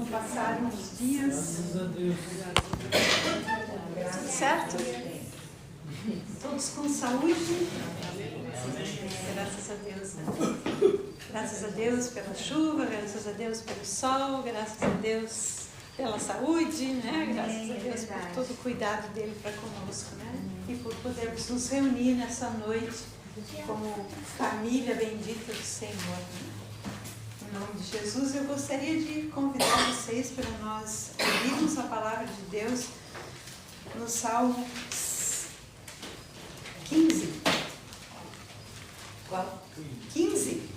Como passaram os dias? Graças a Deus. Certo? Todos com saúde? Graças a Deus, né? Graças a Deus pela chuva, graças a Deus pelo sol, graças a Deus pela saúde, né? Graças a Deus por todo o cuidado dele para conosco, né? E por podermos nos reunir nessa noite como família bendita do Senhor, né? Em nome de Jesus, eu gostaria de convidar vocês para nós ouvirmos a palavra de Deus no Salmo 15. Qual? 15?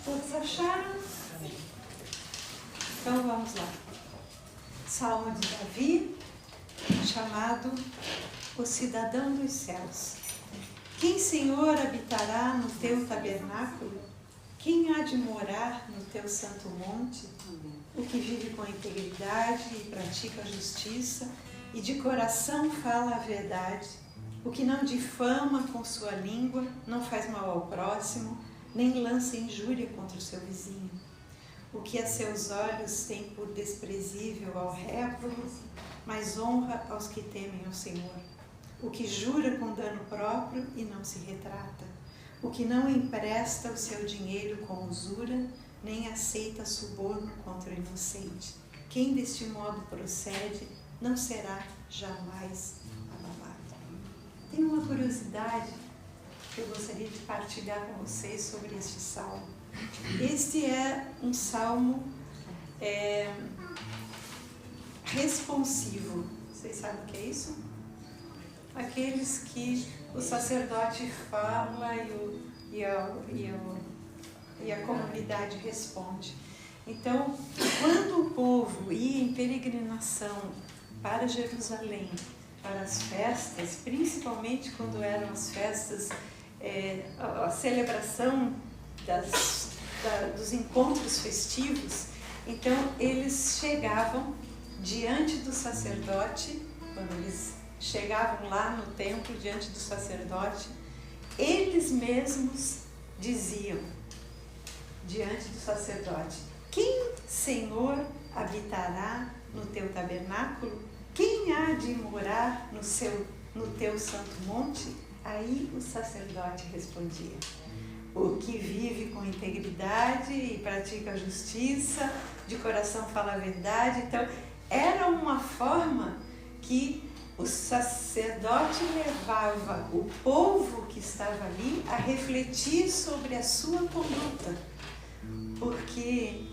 Todos acharam? Então vamos lá. Salmo de Davi, chamado O Cidadão dos Céus. Quem, Senhor, habitará no teu tabernáculo? Quem há de morar no teu santo monte? O que vive com integridade e pratica a justiça, e de coração fala a verdade. O que não difama com sua língua, não faz mal ao próximo, nem lança injúria contra o seu vizinho. O que a seus olhos tem por desprezível ao réprobo, mas honra aos que temem ao Senhor. O que jura com dano próprio e não se retrata. O que não empresta o seu dinheiro com usura, nem aceita suborno contra o inocente. Quem deste modo procede, não será jamais abalado. Tenho uma curiosidade que eu gostaria de partilhar com vocês sobre este salmo. Este é um salmo responsivo. Vocês sabem o que é isso? Aqueles que o sacerdote fala e a comunidade responde. Então, quando o povo ia em peregrinação para Jerusalém, para as festas, principalmente quando eram as festas, a celebração dos encontros festivos, então eles chegavam diante do sacerdote, quando eles chegavam lá no templo diante do sacerdote, eles mesmos diziam diante do sacerdote: quem, Senhor, habitará no teu tabernáculo? Quem há de morar no teu santo monte? Aí o sacerdote respondia: o que vive com integridade e pratica a justiça, de coração fala a verdade. Então, era uma forma que o sacerdote levava o povo que estava ali a refletir sobre a sua conduta, porque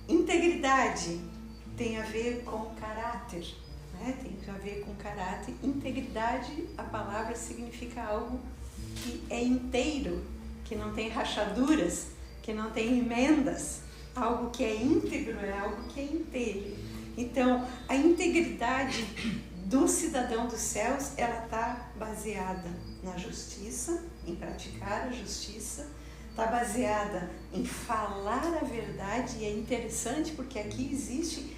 integridade tem a ver com caráter, né? Tem a ver com caráter. Integridade, a palavra significa algo que é inteiro, que não tem rachaduras, que não tem emendas. Algo que é íntegro é algo que é inteiro. Então, a integridade do cidadão dos céus, ela está baseada na justiça, em praticar a justiça, está baseada em falar a verdade. E é interessante porque aqui existe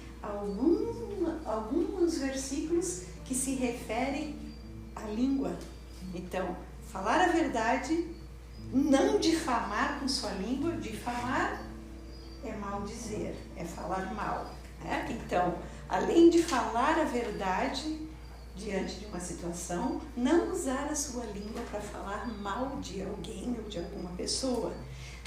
alguns versículos que se referem à língua. Então, falar a verdade, não difamar com sua língua. Difamar é maldizer, é falar mal, né? Então, além de falar a verdade diante de uma situação, não usar a sua língua para falar mal de alguém ou de alguma pessoa.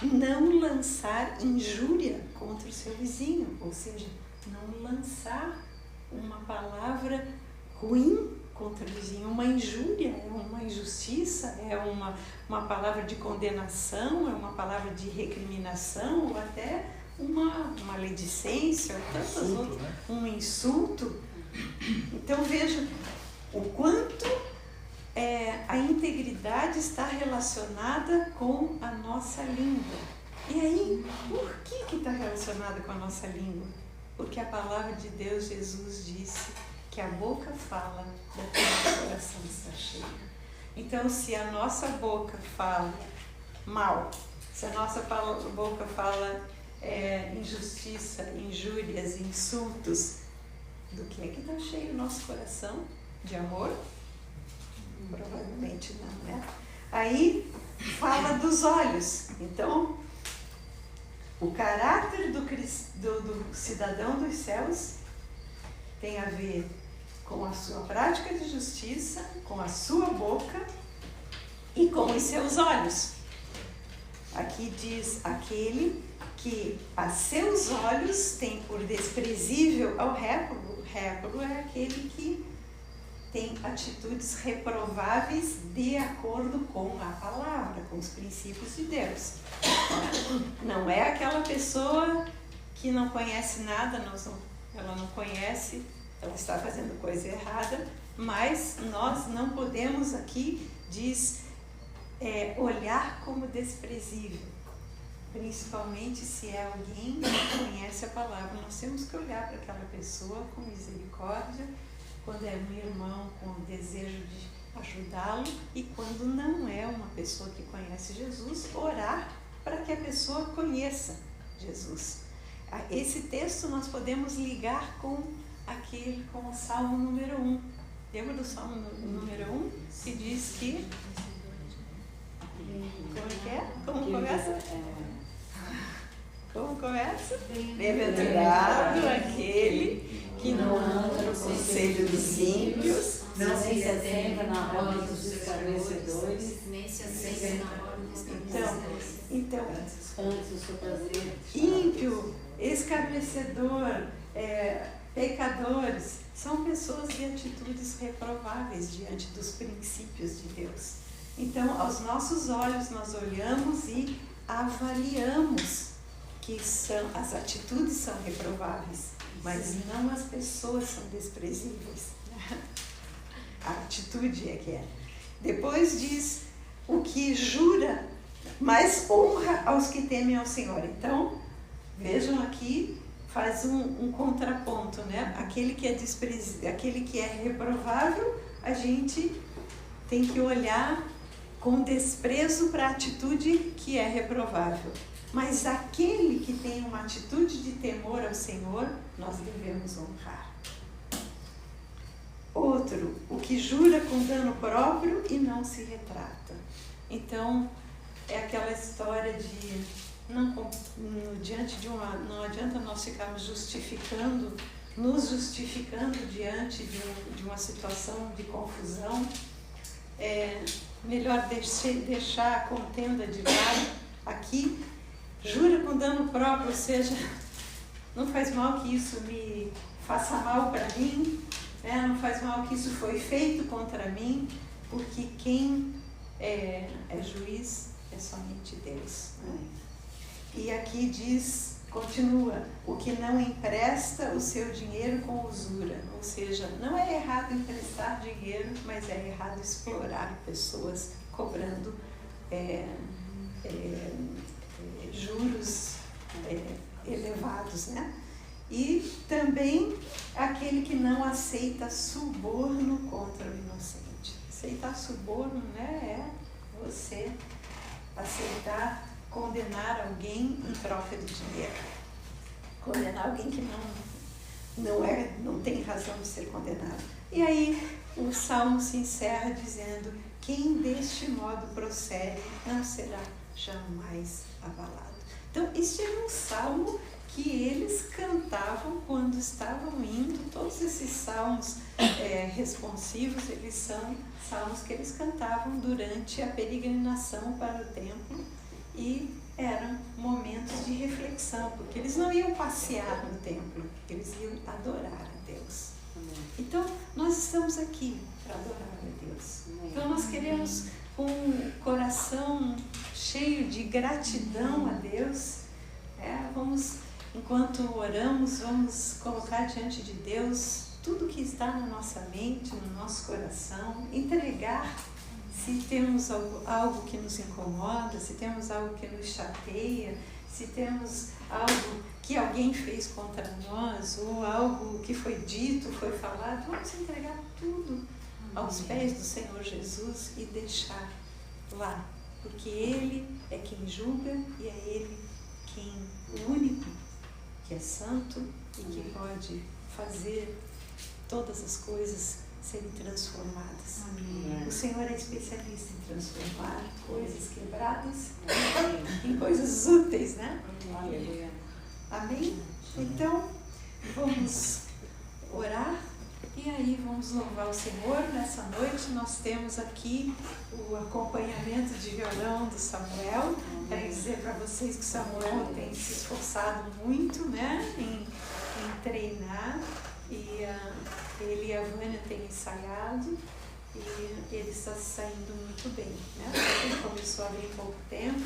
Não lançar injúria contra o seu vizinho, ou seja, não lançar uma palavra ruim contra o vizinho. Uma injúria é uma injustiça, é uma palavra de condenação, é uma palavra de recriminação, ou até uma maledicência, ou tantas outras, né? Um insulto. Então veja o quanto a integridade está relacionada com a nossa língua. E aí, por que está relacionada com a nossa língua? Porque a palavra de Deus, Jesus disse que a boca fala daquilo que o coração está cheio. Então, se a nossa boca fala mal, se a nossa boca fala injustiça, injúrias, insultos, do que é que está cheio o nosso coração? De amor? Provavelmente não, né? Aí fala dos olhos. Então, o caráter do cidadão dos céus tem a ver com a sua prática de justiça, com a sua boca e com os seus olhos. Aqui diz aquele que a seus olhos tem por desprezível ao réprobo. O réprobo é aquele que tem atitudes reprováveis de acordo com a palavra, com os princípios de Deus. Não é aquela pessoa que não conhece nada, ela não conhece, ela está fazendo coisa errada, mas nós não podemos aqui, olhar como desprezível, principalmente se é alguém que conhece a palavra. Nós temos que olhar para aquela pessoa com misericórdia, quando é um irmão com o desejo de ajudá-lo, e quando não é uma pessoa que conhece Jesus, orar para que a pessoa conheça Jesus. Esse texto nós podemos ligar com o Salmo número 1. Lembra do Salmo número 1? Que diz que... Como que é? Como começa? Como começa? Bem-aventurado aquele que não anda no conselho dos ímpios, não se assenta na roda dos escarnecedores, nem se assenta na roda dos escarnecedores. Então, antes o seu prazer. ímpio, escarnecedor, pecadores, são pessoas de atitudes reprováveis diante dos princípios de Deus. Então, aos nossos olhos, nós olhamos e avaliamos que as atitudes são reprováveis, mas não as pessoas são desprezíveis. A atitude é que é. Depois diz o que jura, mas honra aos que temem ao Senhor. Então, vejam aqui, faz um contraponto, né? Aquele que é reprovável, a gente tem que olhar com desprezo para a atitude que é reprovável. Mas aquele que tem uma atitude de temor ao Senhor, nós devemos honrar. Outro, o que jura com dano próprio e não se retrata. Então, é aquela história de não adianta nós ficarmos nos justificando diante de uma situação de confusão. Melhor deixar a contenda de lado. Aqui, jura com dano próprio, ou seja, não faz mal que isso me faça mal para mim, né? Não faz mal que isso foi feito contra mim, porque quem é juiz é somente Deus, né? E aqui diz, continua, o que não empresta o seu dinheiro com usura, ou seja, não é errado emprestar dinheiro, mas é errado explorar pessoas cobrando juros elevados, né? E também aquele que não aceita suborno contra o inocente. Aceitar suborno, né, é você aceitar condenar alguém em troca de dinheiro. Condenar alguém que não tem razão de ser condenado. E aí o Salmo se encerra dizendo: quem deste modo procede não será jamais abalado. Então, este era um salmo que eles cantavam quando estavam indo. Todos esses salmos responsivos, eles são salmos que eles cantavam durante a peregrinação para o templo, e eram momentos de reflexão, porque eles não iam passear no templo, eles iam adorar a Deus. Então, nós estamos aqui para adorar a Deus. Então, nós queremos, com um coração cheio de gratidão a Deus, enquanto oramos, vamos colocar diante de Deus tudo que está na nossa mente, no nosso coração, entregar. Se temos algo que nos incomoda, se temos algo que nos chateia, se temos algo que alguém fez contra nós, ou algo que foi dito, foi falado, vamos entregar tudo aos pés do Senhor Jesus e deixar lá, porque Ele é quem julga e é Ele o único que é santo e que pode fazer todas as coisas serem transformadas. Amém. O Senhor é especialista em transformar coisas quebradas em coisas úteis, né? Aleluia. Amém? Então, vamos orar e aí vamos louvar o Senhor. Nessa noite nós temos aqui o acompanhamento de violão do Samuel. Quero dizer para vocês que Samuel tem se esforçado muito, né, em treinar, e ele e a Vânia têm ensaiado e ele está saindo muito bem, né? Ele começou a vir pouco tempo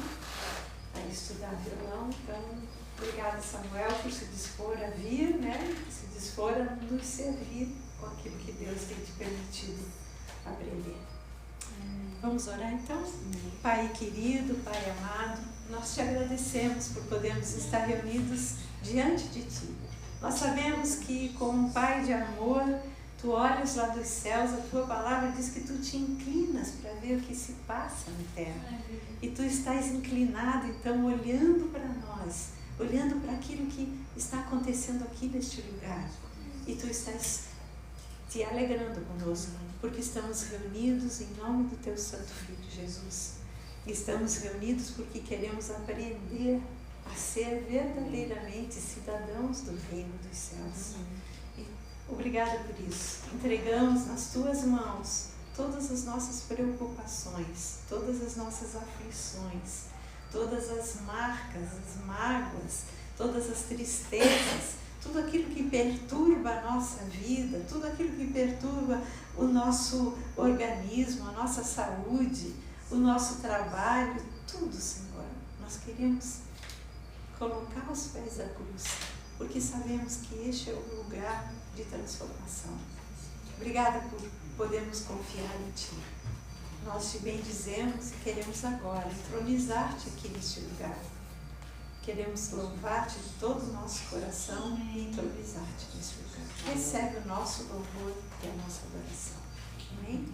a estudar violão, então obrigada, Samuel, por se dispor a vir, né? Se dispor a nos servir com aquilo que Deus tem te permitido aprender. Vamos orar então? Pai querido, Pai amado, nós te agradecemos por podermos estar reunidos diante de Ti. Nós sabemos que, como um Pai de amor, Tu olhas lá dos céus, a Tua palavra diz que Tu te inclinas para ver o que se passa na terra. E Tu estás inclinado, então, olhando para nós, olhando para aquilo que está acontecendo aqui neste lugar. E Tu estás te alegrando conosco, porque estamos reunidos em nome do Teu Santo Filho, Jesus. Estamos reunidos porque queremos aprender a ser verdadeiramente cidadãos do reino dos céus. E obrigada por isso. Entregamos nas Tuas mãos todas as nossas preocupações, todas as nossas aflições, todas as marcas, as mágoas, todas as tristezas, tudo aquilo que perturba a nossa vida, tudo aquilo que perturba o nosso organismo, a nossa saúde, o nosso trabalho, tudo, Senhor. Nós queremos colocar aos pés da cruz, porque sabemos que este é o lugar de transformação. Obrigada por podermos confiar em Ti. Nós Te bendizemos e queremos agora entronizar-Te aqui neste lugar. Queremos louvar-Te de todo o nosso coração e entronizar-Te neste lugar. Recebe o nosso louvor e a nossa adoração. Amém?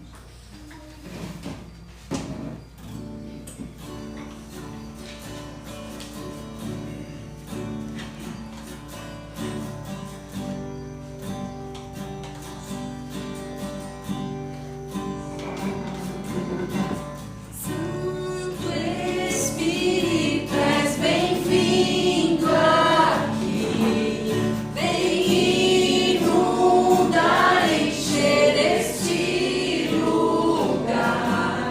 Encher este lugar.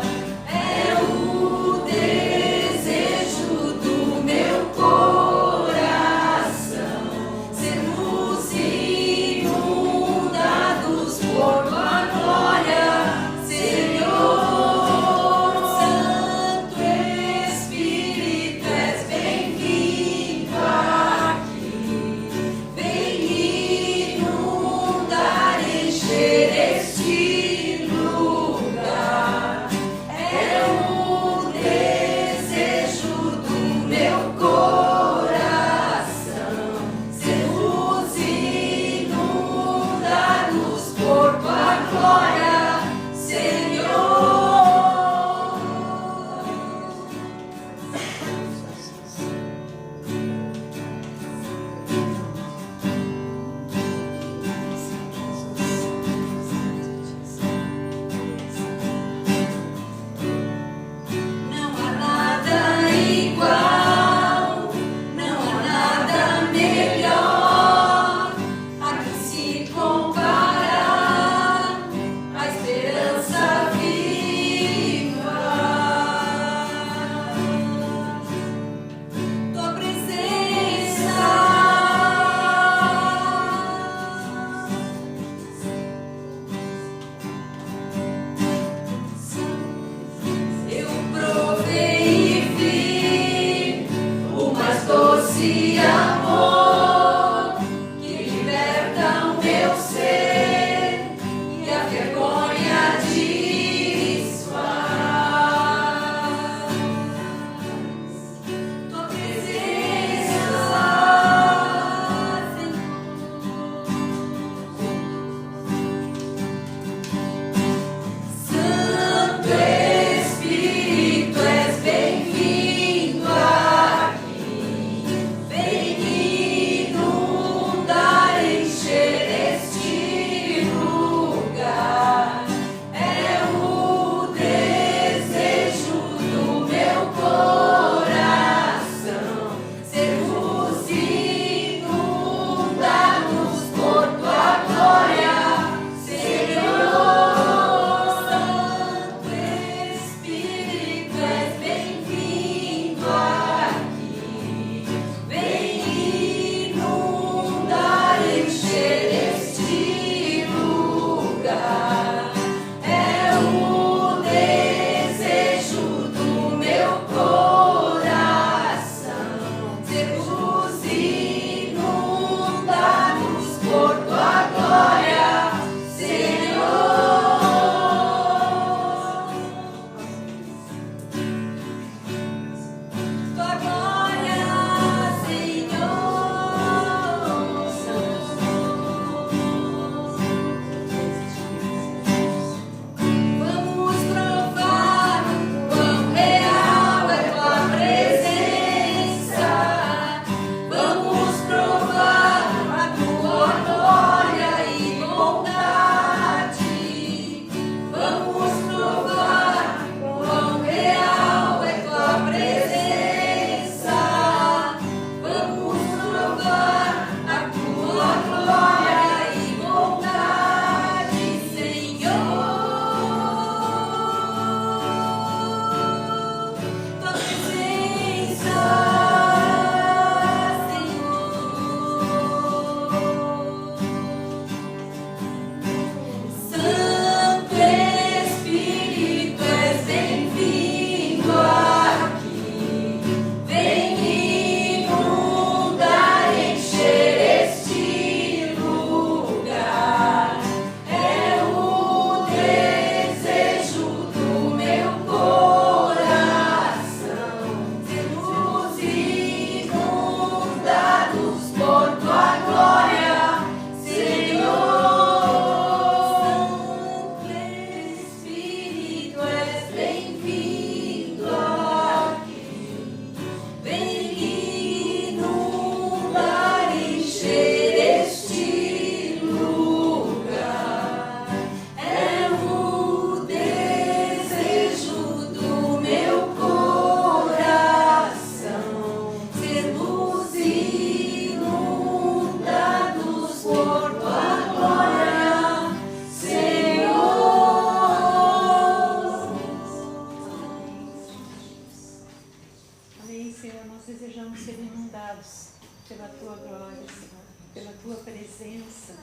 tua glória, Senhor, pela tua presença.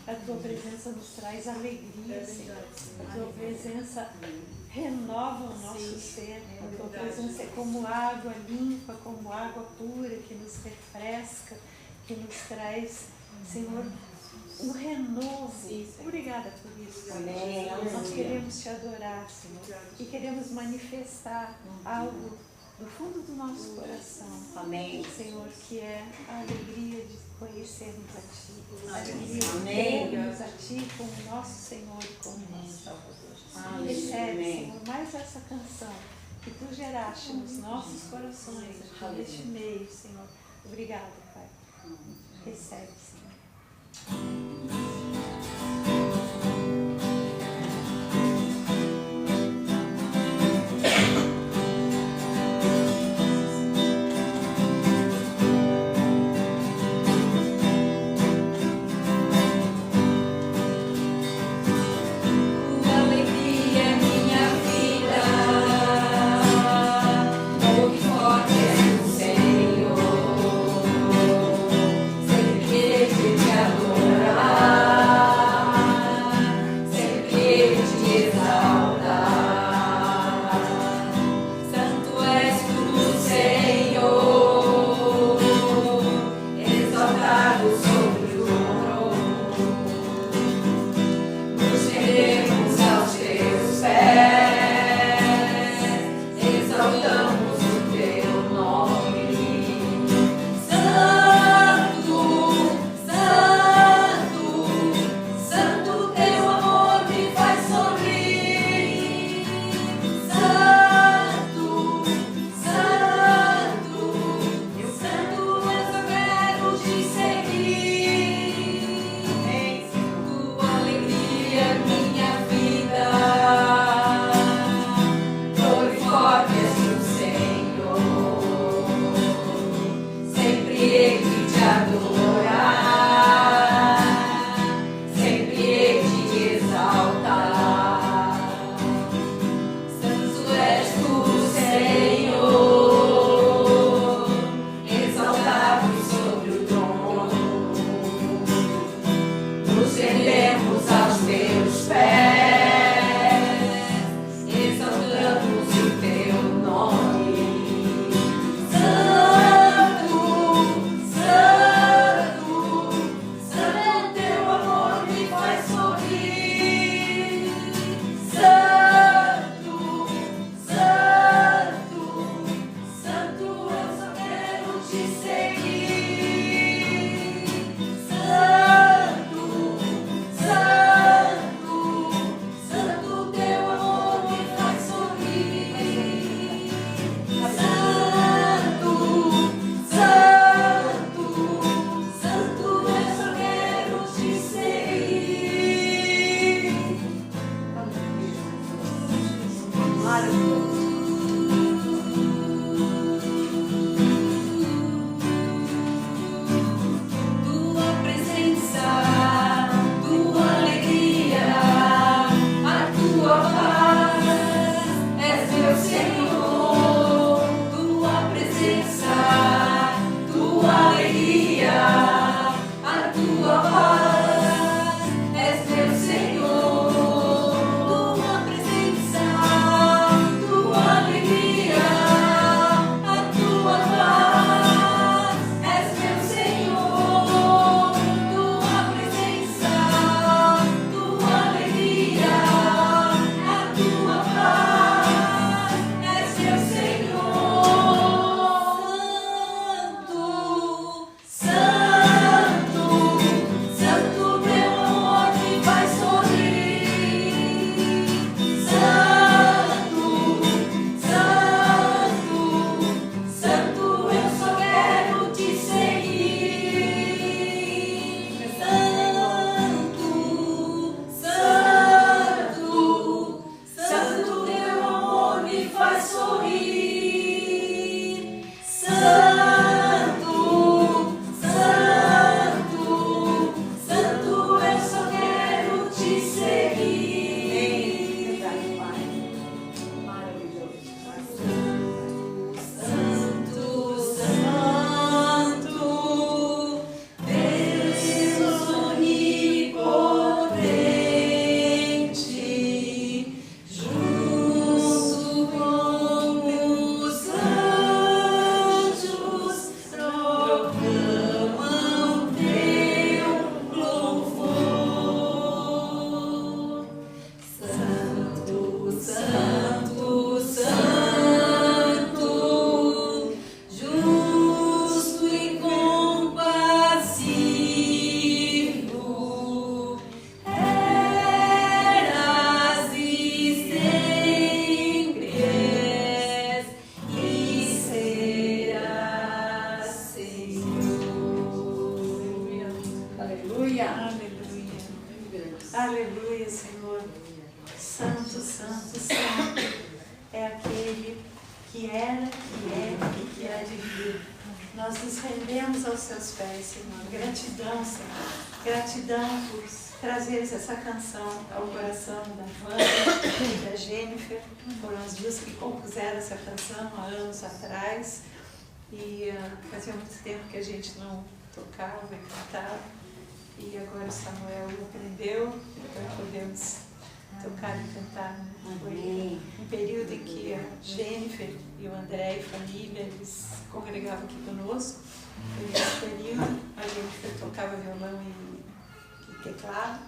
A tua presença nos traz alegria, Senhor. A tua presença renova o nosso ser. A tua presença é como água limpa, como água pura, que nos refresca, que nos traz, Senhor, um renovo. Obrigada por isso. Amém. Nós queremos te adorar, Senhor, e queremos manifestar algo do fundo do nosso coração. Amém. Senhor, que é a alegria de conhecermos a Ti, a alegria de Amém. vermos a Ti como nosso Senhor e como nosso Salvador. Recebe, Senhor, mais essa canção que Tu geraste nos nossos corações, aqui neste meio, Senhor. Obrigada, Pai. Recebe, Senhor. Santo, Santo. Aleluia. Aleluia. Aleluia, Senhor. Santo, santo, santo é aquele que era, que é e que há de vir. Nós nos rendemos aos seus pés, Senhor. Gratidão, Senhor. Gratidão por trazeres essa canção ao coração da Wanda e da Jennifer. Foram as duas que compuseram essa canção há anos atrás. E fazia muito tempo que a gente não tocava e cantava. E agora o Samuel aprendeu, então podemos tocar e cantar. Né? Foi um período em que a Jennifer e o André e família, eles congregavam aqui conosco. Foi nesse período, a Jennifer tocava violão e teclado.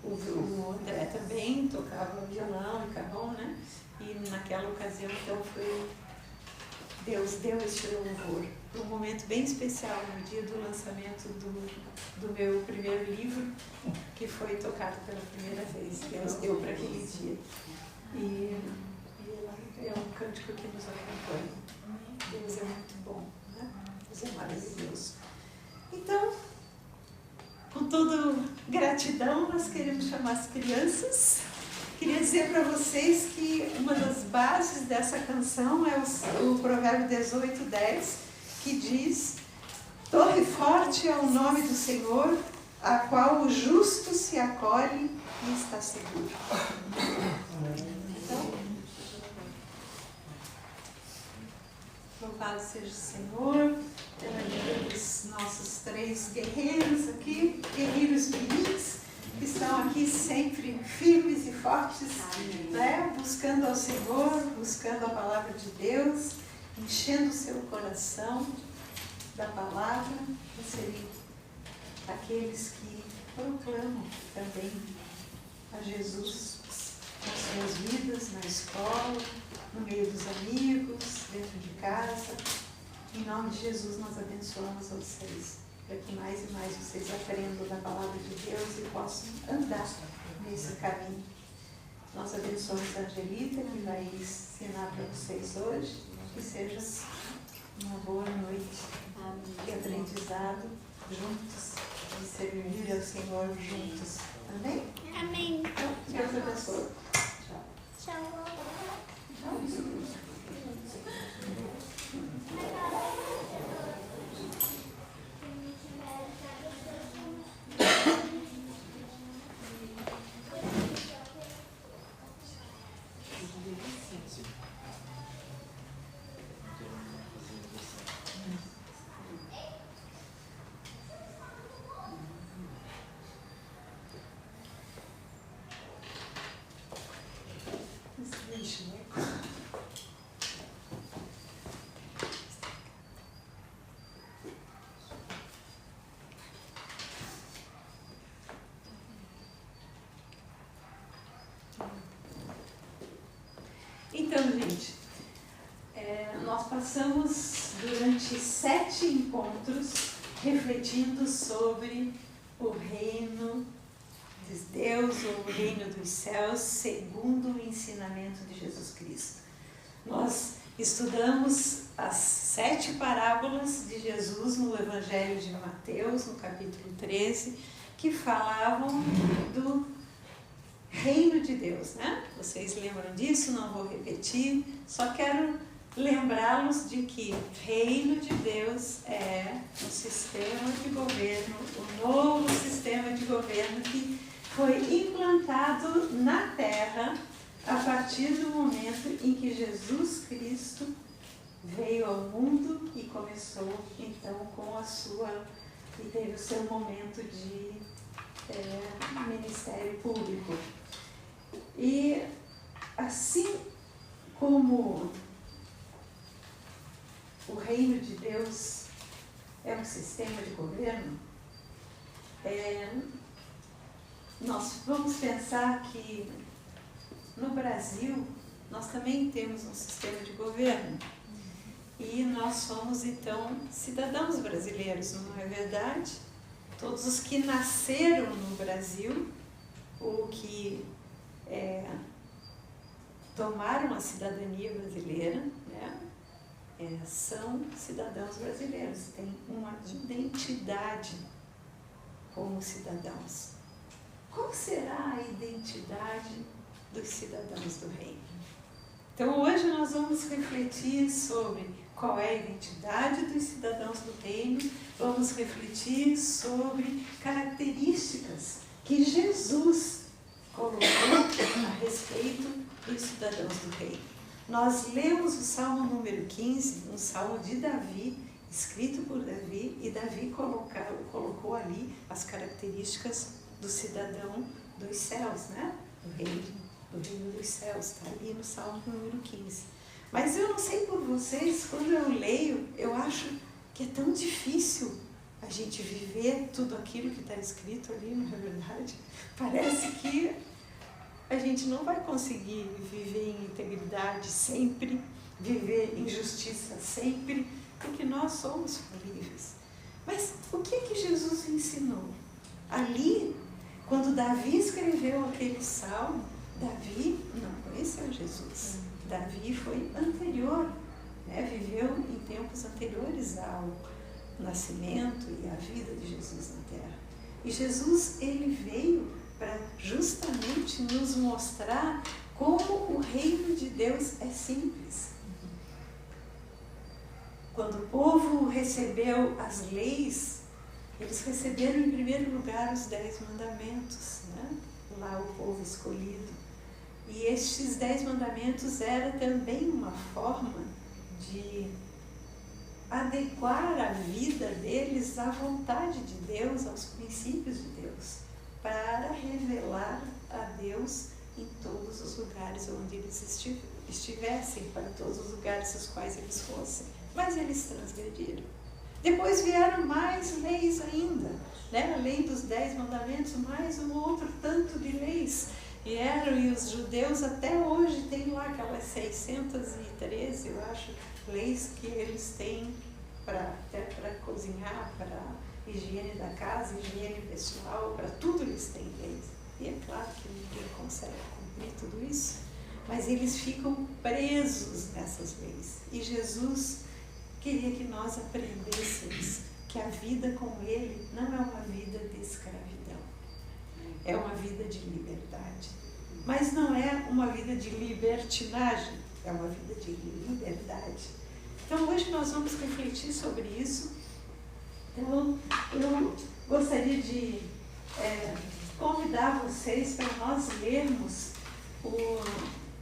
O André também tocava violão e carrom, né? E naquela ocasião, então, Deus deu este louvor. Um momento bem especial, no dia do lançamento do meu primeiro livro, que foi tocado pela primeira vez. Deus deu para aquele dia. E é um cântico que nos acompanha. Deus é muito bom, né? Deus é maravilhoso. Então, com toda gratidão, nós queremos chamar as crianças. Queria dizer para vocês que uma das bases dessa canção é o Provérbio 18:10, que diz: torre forte é o nome do Senhor, a qual o justo se acolhe e está seguro. Então, louvado seja o Senhor pela vida dos nossos 3 guerreiros aqui, guerreiros mirins, que estão aqui sempre firmes e fortes, né? Buscando ao Senhor, buscando a palavra de Deus, enchendo o seu coração da palavra, e serem aqueles que proclamam também a Jesus nas suas vidas, na escola, no meio dos amigos, dentro de casa. Em nome de Jesus, nós abençoamos vocês, para que mais e mais vocês aprendam da palavra de Deus e possam andar nesse caminho. Nós abençoamos a Angelita, que vai ensinar para vocês hoje. Que seja uma boa noite de aprendizado juntos, de servir ao Senhor juntos. Amém? Amém. Então, Deus abençoe. Tchau. Tchau. Então, gente, nós passamos durante 7 encontros refletindo sobre o reino de Deus, ou o reino dos céus, segundo o ensinamento de Jesus Cristo. Nós estudamos as 7 parábolas de Jesus no Evangelho de Mateus, no capítulo 13, que falavam do reino de Deus, né? Vocês lembram disso? Não vou repetir, só quero lembrá-los de que reino de Deus é um sistema de governo, o novo sistema de governo que foi implantado na Terra a partir do momento em que Jesus Cristo veio ao mundo e começou então com e teve o seu momento de ministério público. E assim como o reino de Deus é um sistema de governo, nós vamos pensar que no Brasil nós também temos um sistema de governo e nós somos então cidadãos brasileiros, não é verdade? Todos os que nasceram no Brasil ou que tomaram a cidadania brasileira, né? São cidadãos brasileiros, têm uma identidade como cidadãos. Qual será a identidade dos cidadãos do reino? Então hoje nós vamos refletir sobre qual é a identidade dos cidadãos do reino, vamos refletir sobre características que Jesus colocou a respeito dos cidadãos do reino. Nós lemos o Salmo número 15, um salmo de Davi, escrito por Davi, e Davi colocou ali as características do cidadão dos céus, né? Do reino dos céus, está ali no Salmo número 15. Mas eu não sei por vocês, quando eu leio, eu acho que é tão difícil a gente viver tudo aquilo que está escrito ali, não é verdade? Parece que a gente não vai conseguir viver em integridade sempre, viver em justiça sempre, porque nós somos falíveis. Mas o que é que Jesus ensinou? Ali, quando Davi escreveu aquele salmo, Davi não conheceu Jesus. Davi foi anterior, né? Viveu em tempos anteriores ao nascimento e à vida de Jesus na terra. E Jesus, ele veio para justamente nos mostrar como o reino de Deus é simples. Quando o povo recebeu as leis, eles receberam em primeiro lugar os 10 mandamentos, né? Lá o povo escolhido. E estes 10 mandamentos era também uma forma de adequar a vida deles à vontade de Deus, aos princípios de Deus, para revelar a Deus em todos os lugares onde eles estivessem, para todos os lugares aos quais eles fossem. Mas eles transgrediram. Depois vieram mais leis ainda, né? Além dos 10 mandamentos, mais um outro tanto de leis. E os judeus até hoje têm lá aquelas 613, eu acho, leis que eles têm até para cozinhar, para higiene da casa, higiene pessoal, para tudo eles têm leis. E é claro que ninguém consegue cumprir tudo isso, mas eles ficam presos nessas leis. E Jesus queria que nós aprendêssemos que a vida com Ele não é uma vida de escravidão, é uma vida de liberdade. Mas não é uma vida de libertinagem, é uma vida de liberdade. Então hoje nós vamos refletir sobre isso. Então eu gostaria de convidar vocês para nós lermos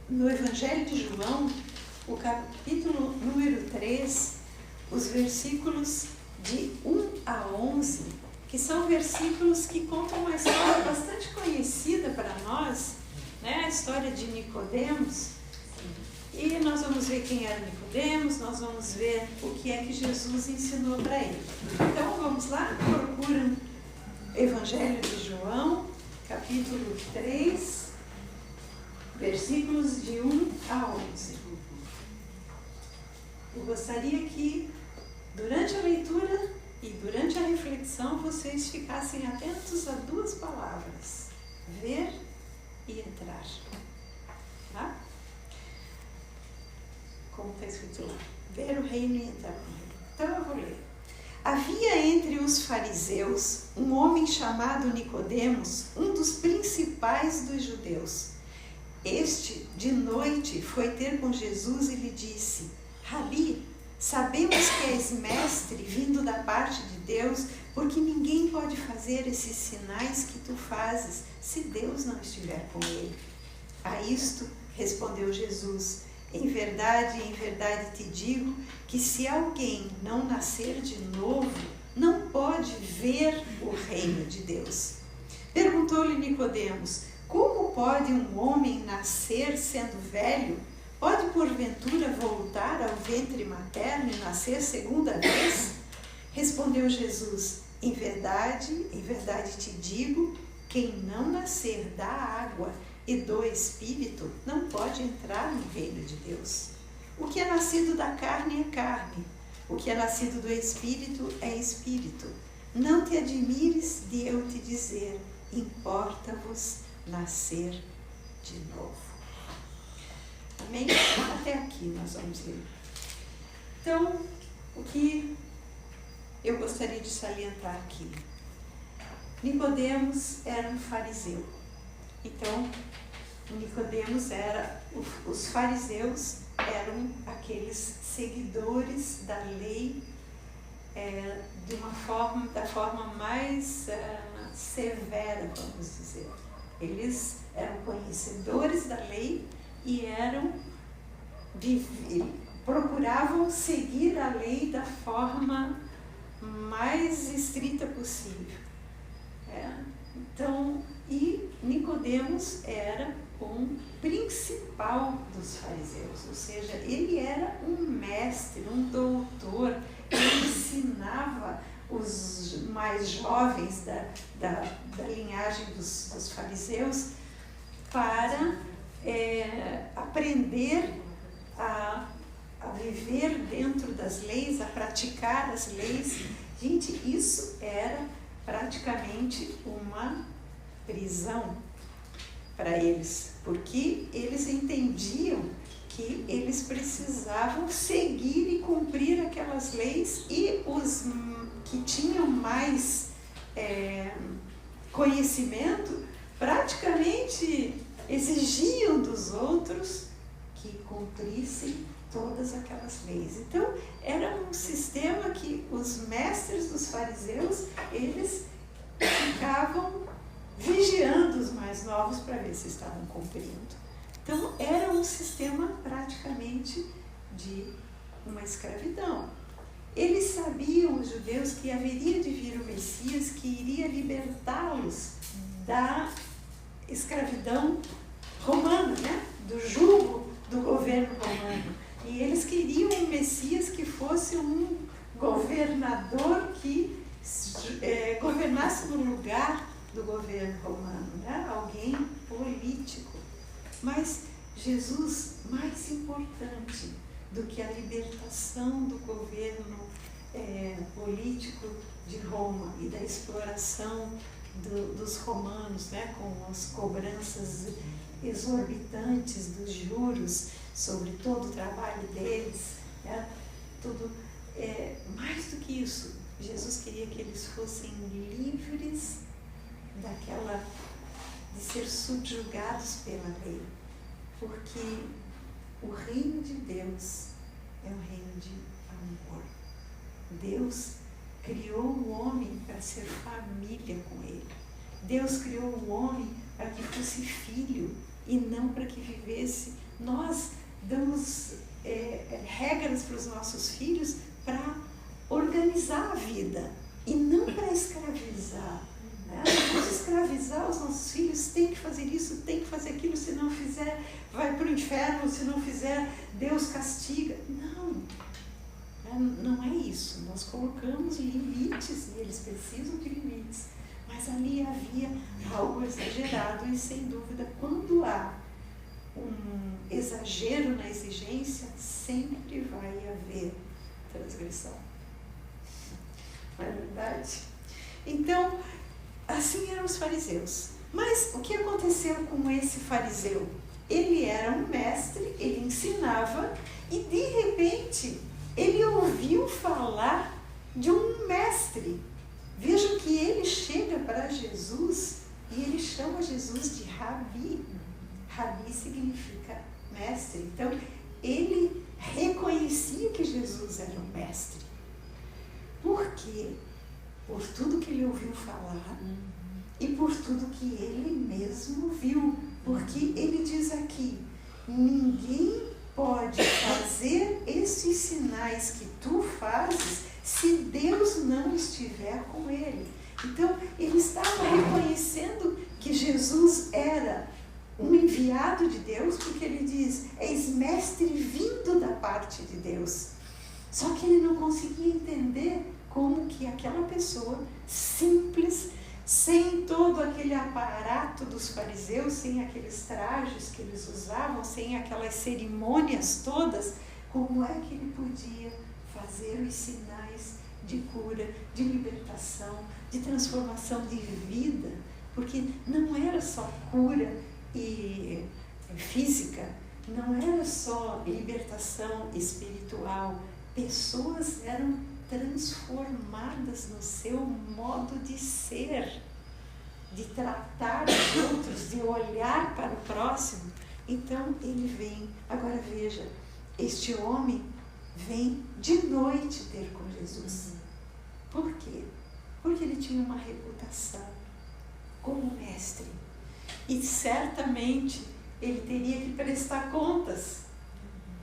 no Evangelho de João, o capítulo número 3, os versículos de 1 a 11, que são versículos que contam uma história bastante conhecida para nós, né? A história de Nicodemos. E nós vamos ver quem era Nicodemos, nós vamos ver o que é que Jesus ensinou para ele. Então vamos lá, procura Evangelho de João, capítulo 3, versículos de 1 a 11. Eu gostaria que durante a leitura e durante a reflexão vocês ficassem atentos a 2 palavras: ver e entrar. Tá? Como está escrito lá? Ver o reino e entrar no reino. Então eu vou ler. Havia entre os fariseus um homem chamado Nicodemos, um dos principais dos judeus. Este, de noite, foi ter com Jesus e lhe disse: Rabi, sabemos que és mestre vindo da parte de Deus, porque ninguém pode fazer esses sinais que tu fazes se Deus não estiver com ele. A isto respondeu Jesus: em verdade te digo que se alguém não nascer de novo, não pode ver o reino de Deus. Perguntou-lhe Nicodemos: como pode um homem nascer sendo velho? Pode porventura voltar ao ventre materno e nascer segunda vez? Respondeu Jesus: em verdade te digo, quem não nascer da água e do Espírito não pode entrar no reino de Deus. O que é nascido da carne é carne, o que é nascido do Espírito é Espírito. Não te admires de eu te dizer: importa-vos nascer de novo. Amém? Até aqui nós vamos ler. Então, o que eu gostaria de salientar aqui? Nicodemos era um fariseu. Então, Nicodemos era, os fariseus eram aqueles seguidores da lei da forma mais severa, vamos dizer. Eles eram conhecedores da lei e procuravam seguir a lei da forma mais estrita possível. Então, e Nicodemos era um principal dos fariseus, ou seja, ele era um mestre, um doutor, ele ensinava os mais jovens da linhagem dos fariseus para aprender a viver dentro das leis, a praticar as leis. Gente, isso era praticamente uma prisão para eles, porque eles entendiam que eles precisavam seguir e cumprir aquelas leis, e os que tinham mais conhecimento praticamente exigiam dos outros que cumprissem todas aquelas leis. Então, era um sistema que os mestres dos fariseus, eles ficavam vigiando os mais novos para ver se estavam cumprindo. Então, era um sistema praticamente de uma escravidão. Eles sabiam, os judeus, que haveria de vir o Messias que iria libertá-los da escravidão romana, né? Do jugo do governo romano. E eles queriam um Messias que fosse um governador que governasse no lugar do governo romano, né? Alguém político. Mas Jesus, mais importante do que a libertação do governo político de Roma e da exploração dos romanos, né? Com as cobranças exorbitantes dos juros sobre todo o trabalho deles, né? Tudo, mais do que isso, Jesus queria que eles fossem livres de ser subjugados pela lei, porque o reino de Deus é um reino de amor. Deus criou o homem para ser família com ele. Deus criou o homem para que fosse filho e não para que vivesse. Nós damos regras para os nossos filhos para organizar a vida e não para escravizar. Né? Vamos escravizar os nossos filhos, tem que fazer isso, tem que fazer aquilo, se não fizer vai para o inferno, se não fizer Deus castiga. Não é isso. Nós colocamos limites e eles precisam de limites, mas ali havia algo exagerado e, sem dúvida, quando há um exagero na exigência, sempre vai haver transgressão. Não é verdade? Então, assim eram os fariseus. Mas o que aconteceu com esse fariseu? Ele era um mestre, ele ensinava e, de repente, ele ouviu falar de um mestre. Vejam que ele chega para Jesus e ele chama Jesus de Rabi. Rabi significa mestre. Então, ele reconhecia que Jesus era um mestre. Por quê? Por tudo que ele ouviu falar e por tudo que ele mesmo viu. Porque ele diz aqui, ninguém pode fazer esses sinais que tu fazes se Deus não estiver com ele. Então, ele estava reconhecendo que Jesus era um enviado de Deus, porque ele diz, és mestre vindo da parte de Deus. Só que ele não conseguia entender como que aquela pessoa simples, sem todo aquele aparato dos fariseus, sem aqueles trajes que eles usavam, sem aquelas cerimônias todas, como é que ele podia fazer os sinais de cura, de libertação, de transformação de vida? Porque não era só cura e física, não era só libertação espiritual, pessoas eram transformadas no seu modo de ser. de tratar os outros, de olhar para o próximo, então ele vem. Agora veja, este homem vem de noite ter com Jesus. Por quê? Porque ele tinha uma reputação como mestre. E certamente ele teria que prestar contas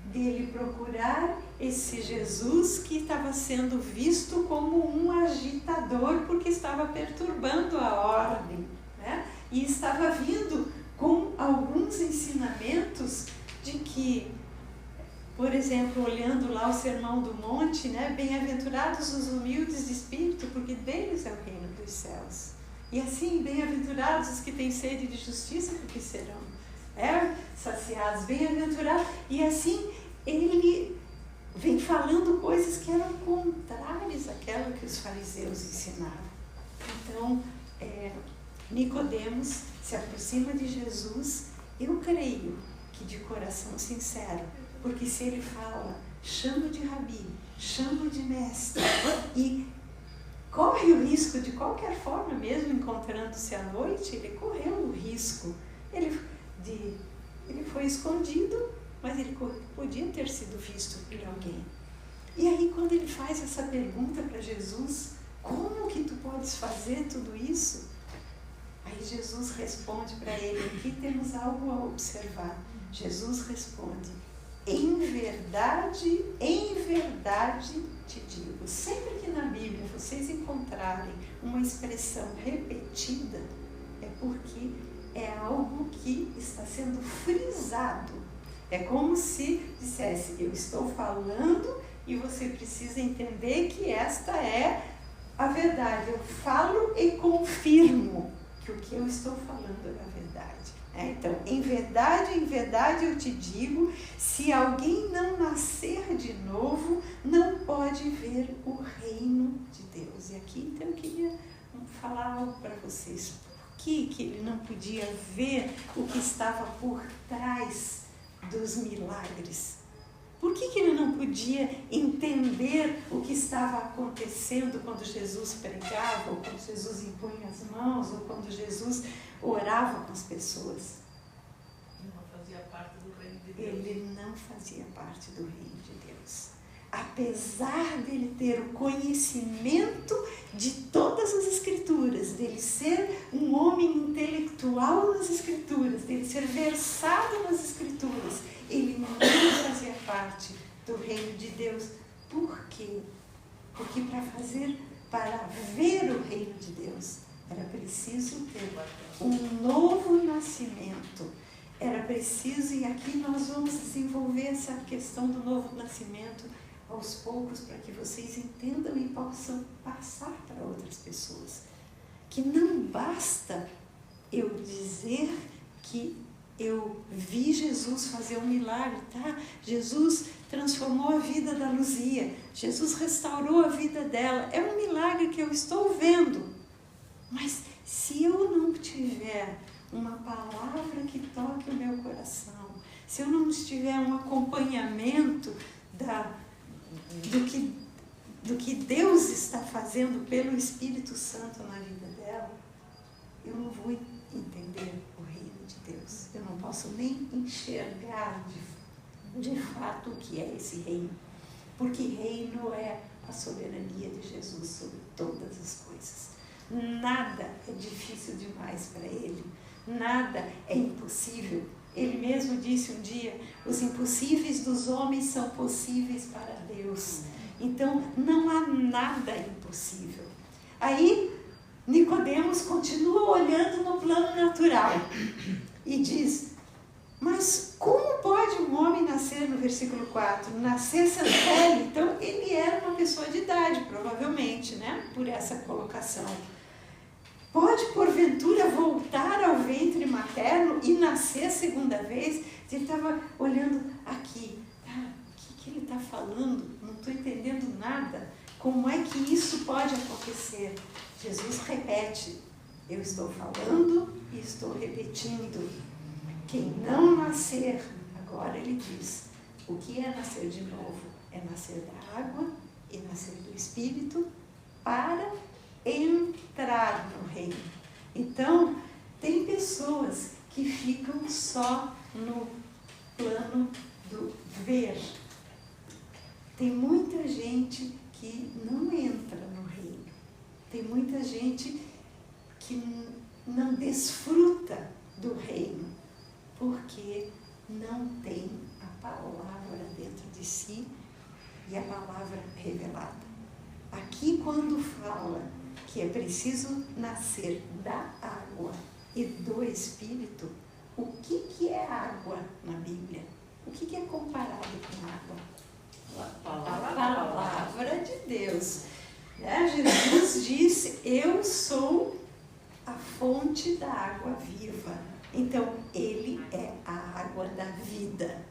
dele procurar esse Jesus que estava sendo visto como um agitador porque estava perturbando a ordem, né? E estava vindo com alguns ensinamentos de que, por exemplo, olhando lá o Sermão do Monte, né? Bem-aventurados os humildes de espírito, porque deles é o reino dos céus. E assim, bem-aventurados os que têm sede de justiça, porque serão saciados, bem-aventurados. E assim, ele vem falando coisas que eram contrárias àquela que os fariseus ensinavam. Então, Nicodemos se aproxima de Jesus, eu creio que de coração sincero, porque se ele fala, chamo de rabi, chamo de mestre, e corre o risco de qualquer forma, mesmo encontrando-se à noite, ele correu o risco. Ele foi escondido, mas ele podia ter sido visto por alguém. E aí, quando ele faz essa pergunta para Jesus, como que tu podes fazer tudo isso? Aí Jesus responde para ele, aqui temos algo a observar. Jesus responde, em verdade te digo. Sempre que na Bíblia vocês encontrarem uma expressão repetida, é porque é algo que está sendo frisado. É como se dissesse, eu estou falando e você precisa entender que esta é a verdade. Eu falo e confirmo que o que eu estou falando é a verdade. Então, em verdade eu te digo, se alguém não nascer de novo, não pode ver o reino de Deus. E aqui, então, eu queria falar algo para vocês. Por que ele não podia ver o que estava por trás dos milagres? Por que ele não podia entender o que estava acontecendo quando Jesus pregava, ou quando Jesus impunha as mãos, ou quando Jesus orava com as pessoas? Ele não fazia parte do reino de Deus. Ele não fazia parte do reino de Deus. Apesar dele ter o conhecimento de todas as Escrituras, dele ser um homem intelectual nas Escrituras, dele ser versado nas Escrituras, ele não fazia parte do reino de Deus. Por quê? Porque para ver o reino de Deus, era preciso ter um novo nascimento. Era preciso, e aqui nós vamos desenvolver essa questão do novo nascimento aos poucos, para que vocês entendam e possam passar para outras pessoas. Que não basta eu dizer que eu vi Jesus fazer um milagre, tá? Jesus transformou a vida da Luzia, Jesus restaurou a vida dela, é um milagre que eu estou vendo. Mas se eu não tiver uma palavra que toque o meu coração, se eu não tiver um acompanhamento do que Deus está fazendo pelo Espírito Santo na vida dela, eu não vou entender o reino de Deus. Eu não posso nem enxergar de fato o que é esse reino. Porque reino é a soberania de Jesus sobre todas as coisas. Nada é difícil demais para ele. Nada é impossível. Ele mesmo disse um dia, os impossíveis dos homens são possíveis para Deus. Então, não há nada impossível. Aí, Nicodemos continua olhando no plano natural e diz, mas como pode um homem nascer, no versículo 4, nascer sem pele? Então, ele era uma pessoa de idade, provavelmente, né? Por essa colocação. Pode, porventura, voltar ao ventre materno e nascer segunda vez? Ele estava olhando aqui, o que ele está falando? Não estou entendendo nada. Como é que isso pode acontecer? Jesus repete, eu estou falando e estou repetindo. Quem não nascer, agora ele diz, o que é nascer de novo? É nascer da água e nascer do Espírito para entrar no reino. Então, tem pessoas que ficam só no plano do ver. Tem muita gente que não entra no reino. Tem muita gente que não desfruta do reino, porque não tem a palavra dentro de si e a palavra revelada. Aqui, quando fala que é preciso nascer da água e do Espírito, o que é água na Bíblia? O que é comparado com água? A palavra de Deus. Jesus disse, eu sou a fonte da água viva. Então, ele é a água da vida.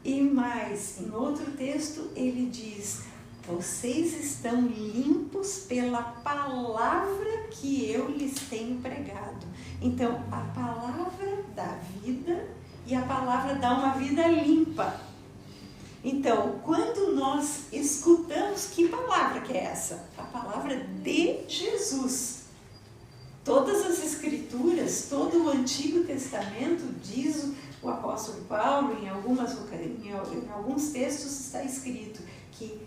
E mais, em outro texto, ele diz, vocês estão limpos pela palavra que eu lhes tenho pregado. Então, a palavra dá vida e a palavra dá uma vida limpa. Então, quando nós escutamos, que palavra que é essa? A palavra de Jesus. Todas as escrituras, todo o Antigo Testamento, diz o apóstolo Paulo, em alguns textos está escrito que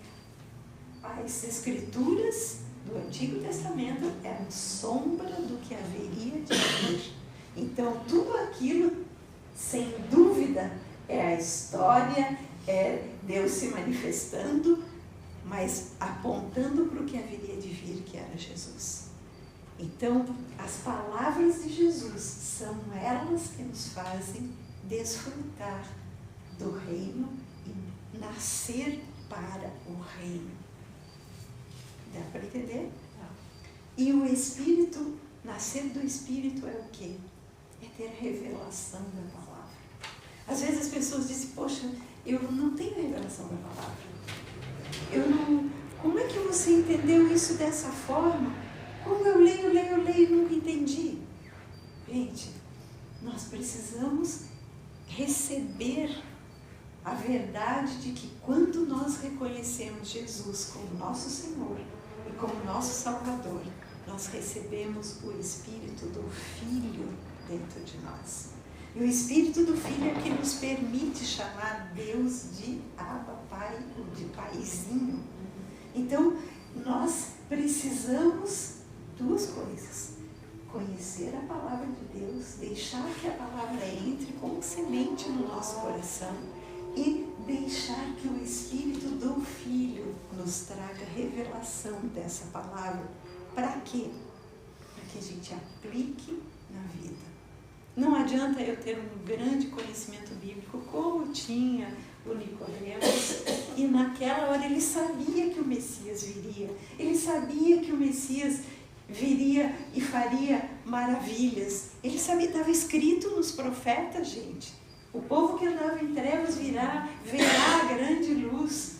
as escrituras do Antigo Testamento eram sombra do que haveria de vir. Então, tudo aquilo, sem dúvida, é a história, é Deus se manifestando, mas apontando para o que haveria de vir, que era Jesus. Então, as palavras de Jesus são elas que nos fazem desfrutar do reino e nascer para o reino. Dá para entender? E o Espírito, nascer do Espírito é o quê? É ter revelação da palavra. Às vezes as pessoas dizem, poxa, eu não tenho revelação da palavra. Como é que você entendeu isso dessa forma? Como eu leio e nunca entendi. Gente, nós precisamos receber a verdade de que quando nós reconhecemos Jesus como nosso Senhor e como nosso Salvador, nós recebemos o Espírito do Filho dentro de nós. E o Espírito do Filho é que nos permite chamar Deus de Abba, Pai, ou de Paizinho. Então, nós precisamos duas coisas: conhecer a palavra de Deus, deixar que a palavra entre como semente no nosso coração e deixar que o Espírito do Filho nos traga revelação dessa palavra. Para quê? Para que a gente aplique na vida. Não adianta eu ter um grande conhecimento bíblico como tinha o Nicodemos, e naquela hora ele sabia que o Messias viria, ele sabia que o Messias viria e faria maravilhas. Ele sabia, estava escrito nos profetas, gente. O povo que andava em trevas verá a grande luz.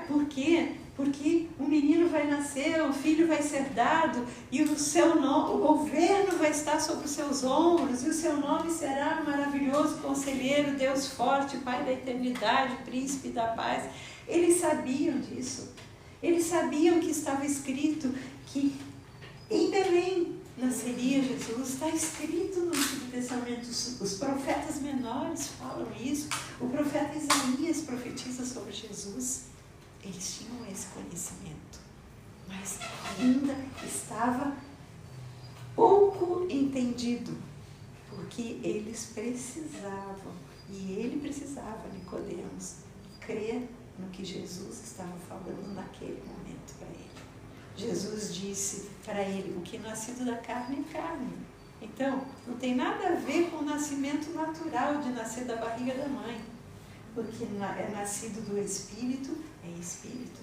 Por quê? Porque um menino vai nascer, um filho vai ser dado, e o governo vai estar sobre os seus ombros, e o seu nome será maravilhoso Conselheiro, Deus forte, Pai da eternidade, Príncipe da paz. Eles sabiam disso. Eles sabiam que estava escrito que em Belém nasceria Jesus. Está escrito no Antigo Testamento. Os profetas menores falam isso. O profeta Isaías profetiza sobre Jesus. Eles tinham esse conhecimento, mas ainda estava pouco entendido, porque eles precisavam, e ele precisava, Nicodemos, crer no que Jesus estava falando naquele momento para ele. Jesus disse para ele, o que é nascido da carne é carne. Então, não tem nada a ver com o nascimento natural de nascer da barriga da mãe, porque é nascido do Espírito, é Espírito.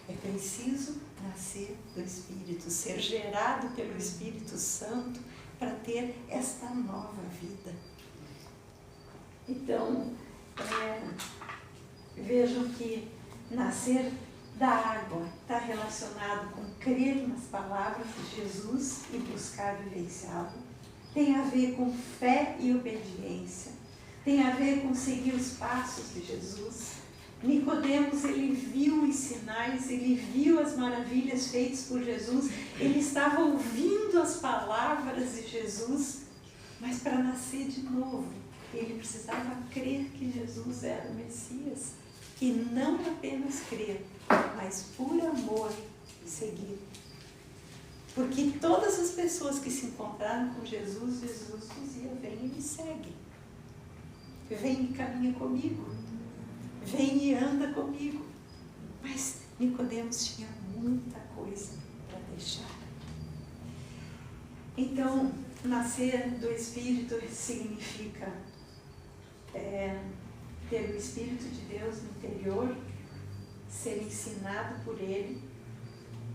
É preciso nascer do Espírito, ser gerado pelo Espírito Santo para ter esta nova vida. Então, vejam que nascer da água está relacionado com crer nas palavras de Jesus e buscar vivenciá-lo. Tem a ver com fé e obediência. Tem a ver com seguir os passos de Jesus. Nicodemos, ele viu os sinais, ele viu as maravilhas feitas por Jesus, ele estava ouvindo as palavras palavras de Jesus, mas para nascer de novo, ele precisava crer que Jesus era o Messias. E não apenas crer, mas por amor seguir. Porque todas as pessoas que se encontraram com Jesus, Jesus dizia: vem e me segue. Vem e caminha comigo. Vem e anda comigo. Mas Nicodemos tinha muita coisa para deixar. Então, nascer do Espírito significa ter o Espírito de Deus no interior, ser ensinado por Ele,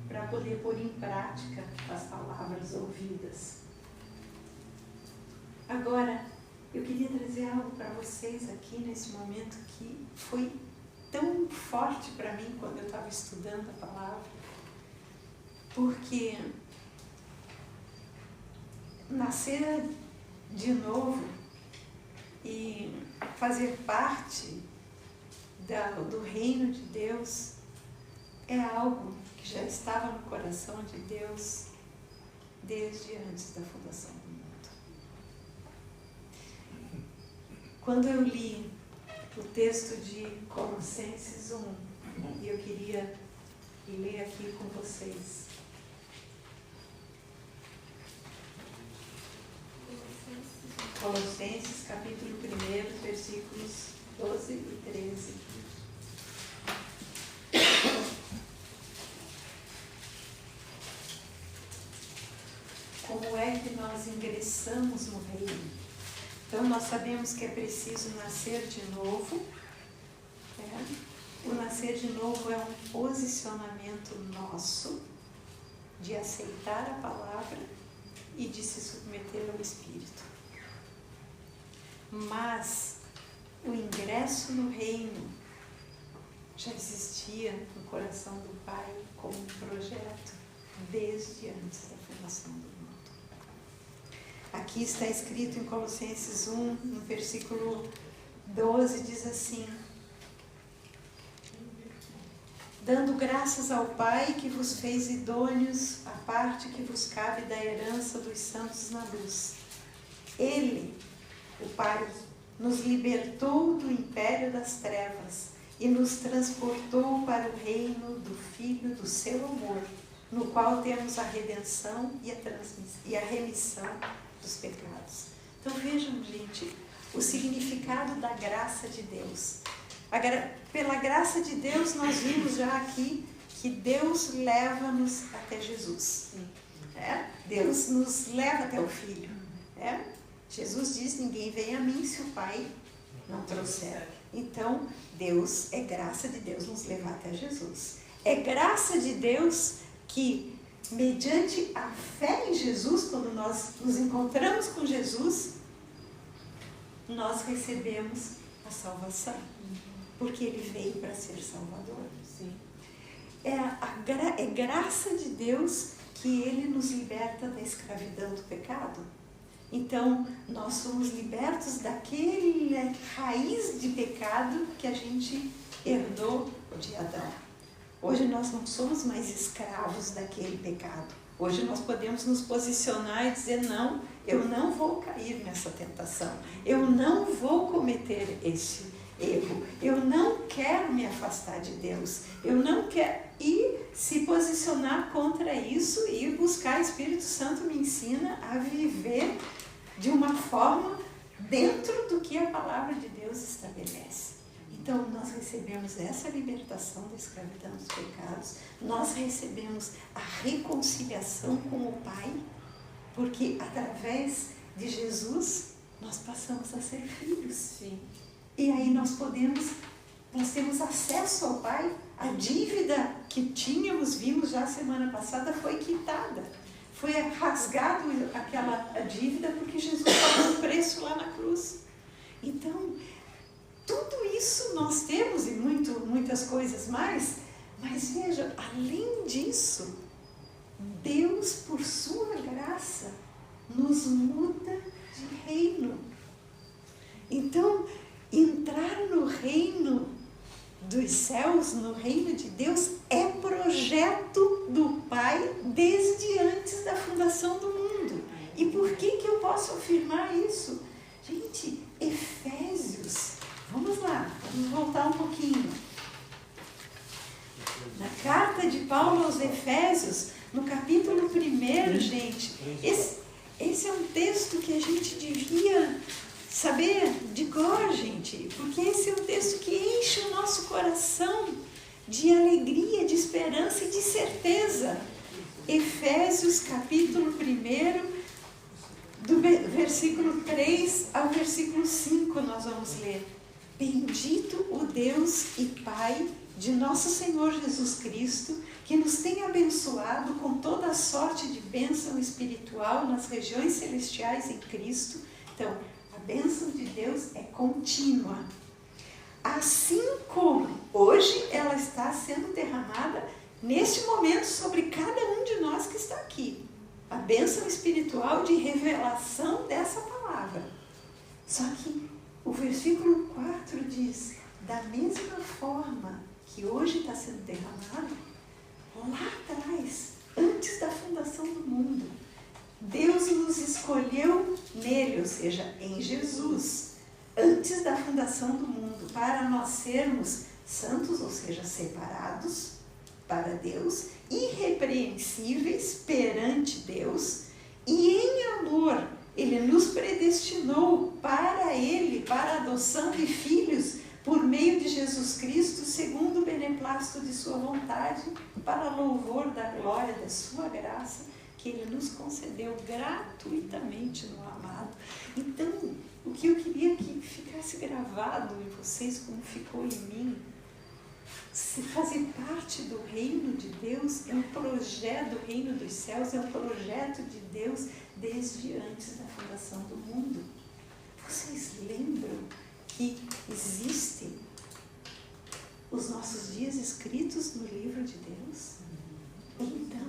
para poder pôr em prática as palavras ouvidas. Agora, eu queria trazer algo para vocês aqui nesse momento que foi tão forte para mim quando eu estava estudando a palavra, porque nascer de novo e fazer parte do reino de Deus é algo que já estava no coração de Deus desde antes da fundação do mundo. Quando eu li o texto de Colossenses 1, e eu queria ler aqui com vocês. Colossenses, capítulo 1, versículos 12 e 13. Como é que nós ingressamos no reino? Então, nós sabemos que é preciso nascer de novo. O nascer de novo é um posicionamento nosso de aceitar a palavra e de se submeter ao Espírito. Mas o ingresso no reino já existia no coração do Pai como um projeto desde antes da fundação do mundo. Aqui está escrito em Colossenses 1, no versículo 12, diz assim: dando graças ao Pai que vos fez idôneos à parte que vos cabe da herança dos santos na luz. Ele, o Pai, nos libertou do império das trevas e nos transportou para o reino do Filho do seu amor, no qual temos a redenção e a remissão dos pecados. Então vejam, gente, o significado da graça de Deus. Pela graça de Deus, nós vimos já aqui que Deus leva-nos até Jesus. Deus nos leva até o Filho. Jesus diz: ninguém vem a mim se o Pai não trouxer. Então, Deus, é graça de Deus nos levar até Jesus. É graça de Deus que, mediante a fé em Jesus, quando nós nos encontramos com Jesus, nós recebemos a salvação. Porque Ele veio para ser Salvador. Sim. É graça de Deus que Ele nos liberta da escravidão do pecado. Então, nós somos libertos daquele raiz de pecado que a gente herdou de Adão. Hoje nós não somos mais escravos daquele pecado. Hoje nós podemos nos posicionar e dizer: não, eu não vou cair nessa tentação. Eu não vou cometer esse erro. Eu não quero me afastar de Deus. Eu não quero. E se posicionar contra isso e buscar. O Espírito Santo me ensina a viver de uma forma dentro do que a palavra de Deus estabelece. Então, nós recebemos essa libertação da escravidão dos pecados, nós recebemos a reconciliação com o Pai, porque através de Jesus, nós passamos a ser filhos. Sim. E aí nós temos acesso ao Pai, a dívida que tínhamos, vimos já semana passada, foi quitada. Foi rasgado a dívida porque Jesus pagou o preço lá na cruz. Então, tudo isso nós temos e muitas coisas mais, mas veja, além disso, Deus, por sua graça, nos muda de reino. Então, entrar no reino dos céus, no reino de Deus, é projeto do Pai desde antes da fundação do mundo. posso afirmar isso? Gente, Efésios, vamos lá, vamos voltar um pouquinho. Na carta de Paulo aos Efésios, no capítulo 1, gente, esse é um texto que a gente devia saber de cor, gente, porque esse é um texto que enche o nosso coração de alegria, de esperança e de certeza. Efésios, capítulo 1, do versículo 3 ao versículo 5, nós vamos ler. Bendito o Deus e Pai de nosso Senhor Jesus Cristo, que nos tem abençoado com toda a sorte de bênção espiritual nas regiões celestiais em Cristo. Então, a bênção de Deus é contínua. Assim como hoje ela está sendo derramada neste momento sobre cada um de nós que está aqui. A bênção espiritual de revelação dessa palavra. Só que o versículo 4 diz, da mesma forma que hoje está sendo derramado, lá atrás, antes da fundação do mundo, Deus nos escolheu nele, ou seja, em Jesus, antes da fundação do mundo, para nós sermos santos, ou seja, separados para Deus, irrepreensíveis perante Deus, e em amor Ele nos predestinou para Ele, para a adoção de filhos, por meio de Jesus Cristo, segundo o beneplácito de sua vontade, para louvor da glória da sua graça, que Ele nos concedeu gratuitamente no amado. Então, o que eu queria que ficasse gravado em vocês, como ficou em mim, se fazer parte do reino de Deus é um projeto do reino dos céus, é um projeto de Deus desde antes da fundação do mundo. Vocês lembram que existem os nossos dias escritos no livro de Deus? Então,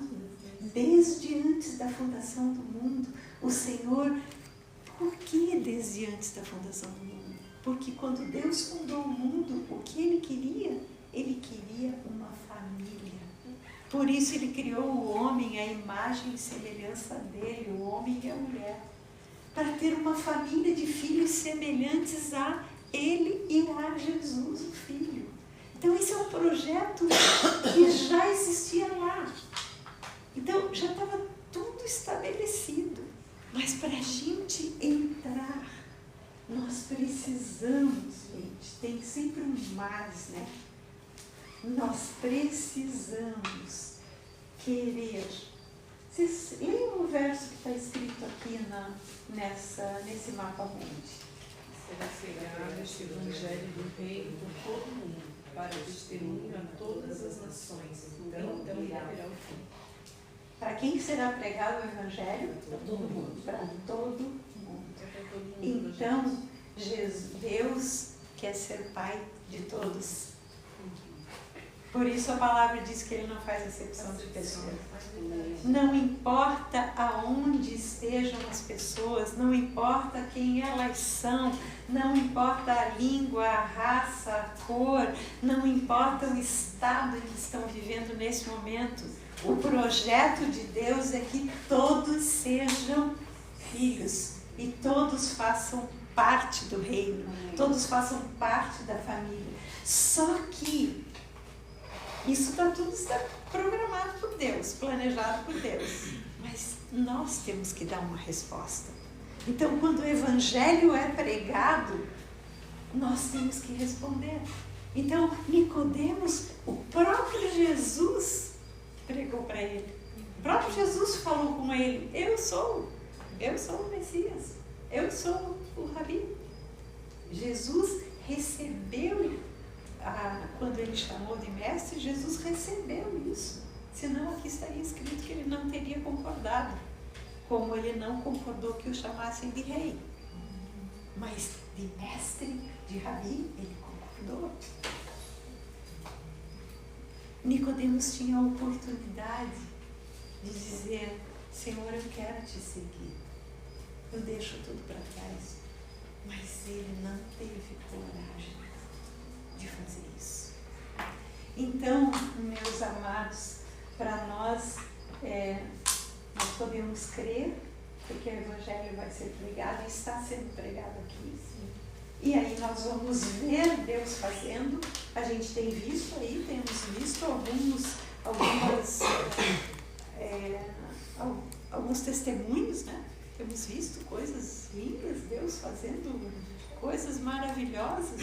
desde antes da fundação do mundo, o Senhor, por que desde antes da fundação do mundo? Porque quando Deus fundou o mundo, o que Ele queria? Ele queria uma família. Por isso Ele criou o homem à imagem e semelhança dele, o homem e a mulher, para ter uma família de filhos semelhantes a Ele e a Jesus, o Filho. Então esse é um projeto que já existia lá. Então já estava tudo estabelecido. Mas para a gente entrar, nós precisamos, gente, tem sempre um mais, né? Nós precisamos querer. Vocês leiam o verso que está escrito aqui nesse mapa mundi. Será pregado este evangelho do reino por todo o mundo, para testemunho a todas as nações. Então haverá o fim. Para quem será pregado o evangelho? Para todo mundo. Para todo mundo. Então, Deus quer ser Pai de todos. Por isso a palavra diz que Ele não faz acepção de pessoas. Não importa aonde estejam as pessoas, não importa quem elas são, não importa a língua, a raça, a cor, não importa o estado em que estão vivendo nesse momento. O projeto de Deus é que todos sejam filhos e todos façam parte do reino, todos façam parte da família. Só que isso tudo está programado por Deus, planejado por Deus. Mas nós temos que dar uma resposta. Então, quando o evangelho é pregado, nós temos que responder. Então, Nicodemos, o próprio Jesus pregou para ele. O próprio Jesus falou com ele, eu sou o Messias, eu sou o Rabi. Jesus recebeu, quando ele chamou de mestre, Jesus recebeu isso. Senão aqui estaria escrito que ele não teria concordado, como ele não concordou que o chamassem de rei. Mas de mestre, de Rabi, ele concordou. Nicodemos tinha a oportunidade de dizer, Senhor, eu quero te seguir. Eu deixo tudo para trás. Mas ele não teve coragem de fazer isso. Então, meus amados, para nós podemos crer porque o Evangelho vai ser pregado e está sendo pregado aqui. E aí nós vamos ver Deus fazendo. A gente tem visto aí, temos visto alguns testemunhos, né? Temos visto coisas lindas, Deus fazendo coisas maravilhosas.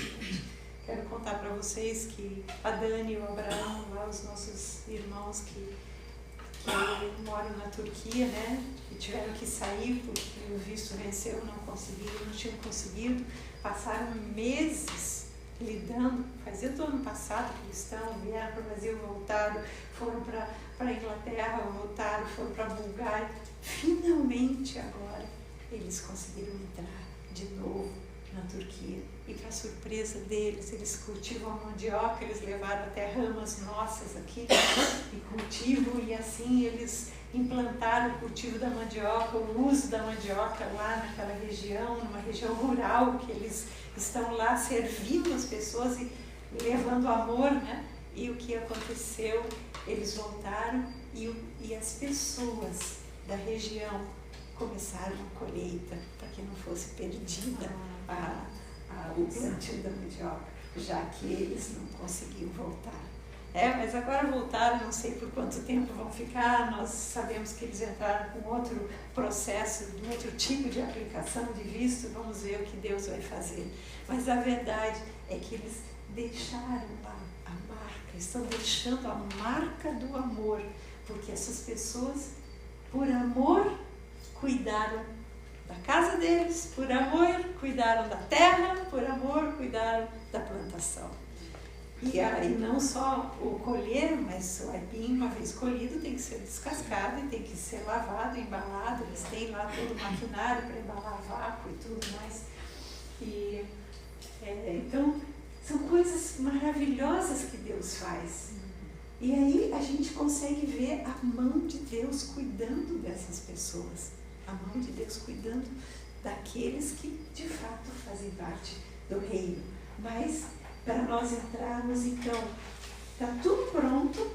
Quero contar para vocês que a Dani e o Abraão, lá, os nossos irmãos que moram na Turquia, né? Que tiveram que sair porque o visto venceu, não tinham conseguido. Passaram meses lidando, fazia do ano passado que eles vieram para o Brasil, voltaram, foram para a Inglaterra, voltaram, foram para a Bulgária. Finalmente agora eles conseguiram entrar de novo na Turquia. E para surpresa deles, eles cultivam a mandioca, eles levaram até ramas nossas aqui e cultivam, e assim eles implantaram o cultivo da mandioca, o uso da mandioca lá naquela região, numa região rural, que eles estão lá servindo as pessoas e levando amor, né? E o que aconteceu? Eles voltaram e as pessoas da região começaram a colheita para que não fosse perdida o plantio da mandioca, já que eles não conseguiam voltar. Mas agora voltaram, não sei por quanto tempo vão ficar. Nós sabemos que eles entraram com outro processo, outro tipo de aplicação de visto. Vamos ver o que Deus vai fazer. Mas a verdade é que eles deixaram lá a marca, estão deixando a marca do amor, porque essas pessoas, por amor, cuidaram da casa deles, por amor, cuidaram da terra, por amor, cuidaram da plantação. E aí não só o colher, mas o aipim, uma vez colhido, tem que ser descascado e tem que ser lavado, embalado. Eles têm lá todo o maquinário para embalar vácuo e tudo mais. Então, são coisas maravilhosas que Deus faz. E aí a gente consegue ver a mão de Deus cuidando dessas pessoas. A mão de Deus cuidando daqueles que de fato fazem parte do reino. Mas para nós entrarmos, então, está tudo pronto,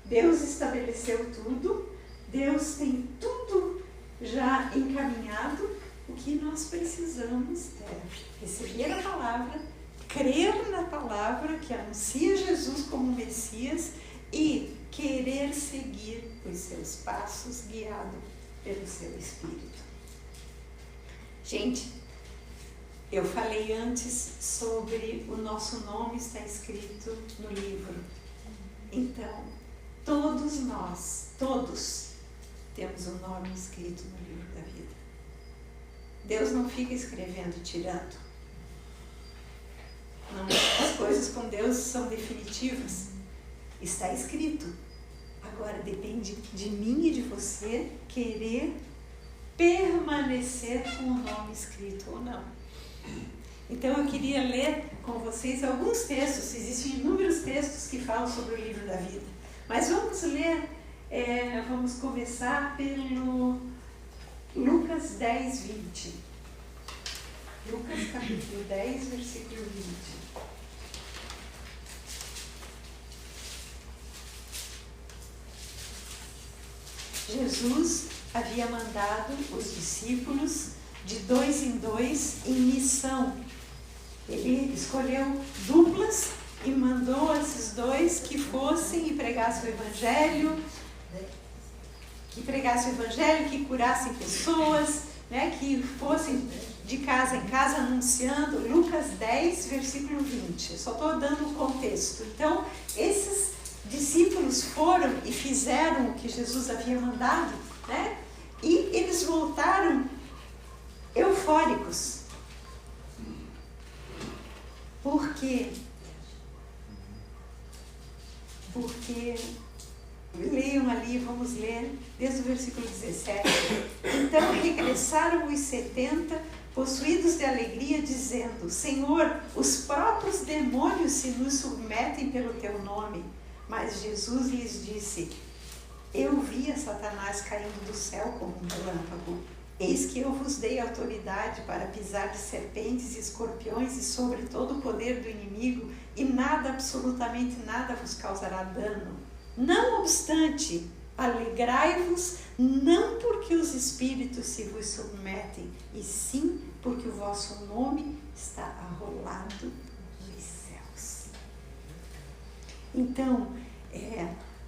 Deus estabeleceu tudo, Deus tem tudo já encaminhado. O que nós precisamos é receber a palavra, crer na palavra que anuncia Jesus como Messias e querer seguir os seus passos guiado pelo seu Espírito. Gente, eu falei antes sobre o nosso nome está escrito no livro. Então, todos nós, todos, temos um nome escrito no livro da vida. Deus não fica escrevendo, tirando. Não, as coisas com Deus são definitivas. Está escrito. Agora depende de mim e de você querer permanecer com o nome escrito ou não. Então eu queria ler com vocês alguns textos. Existem inúmeros textos que falam sobre o livro da vida. Mas vamos ler, vamos começar pelo Lucas 10, 20. Lucas capítulo 10, versículo 20. Jesus havia mandado os discípulos de 2 em 2 em missão. Ele escolheu duplas e mandou esses 2 que fossem e pregassem o Evangelho, que curassem pessoas, né, que fossem de casa em casa anunciando. Lucas 10, versículo 20. Eu só estou dando o contexto. Então, esses discípulos foram e fizeram o que Jesus havia mandado, né? E eles voltaram eufóricos. Por quê? Porque, leiam ali, vamos ler, desde o versículo 17. Então regressaram os 70, possuídos de alegria, dizendo: Senhor, os próprios demônios se nos submetem pelo teu nome. Mas Jesus lhes disse: Eu via Satanás caindo do céu como um relâmpago. Eis que eu vos dei autoridade para pisar de serpentes e escorpiões e sobre todo o poder do inimigo, e nada, absolutamente nada, vos causará dano. Não obstante, Alegrai-vos, não porque os espíritos se vos submetem, e sim porque o vosso nome está arrolado nos céus. Então,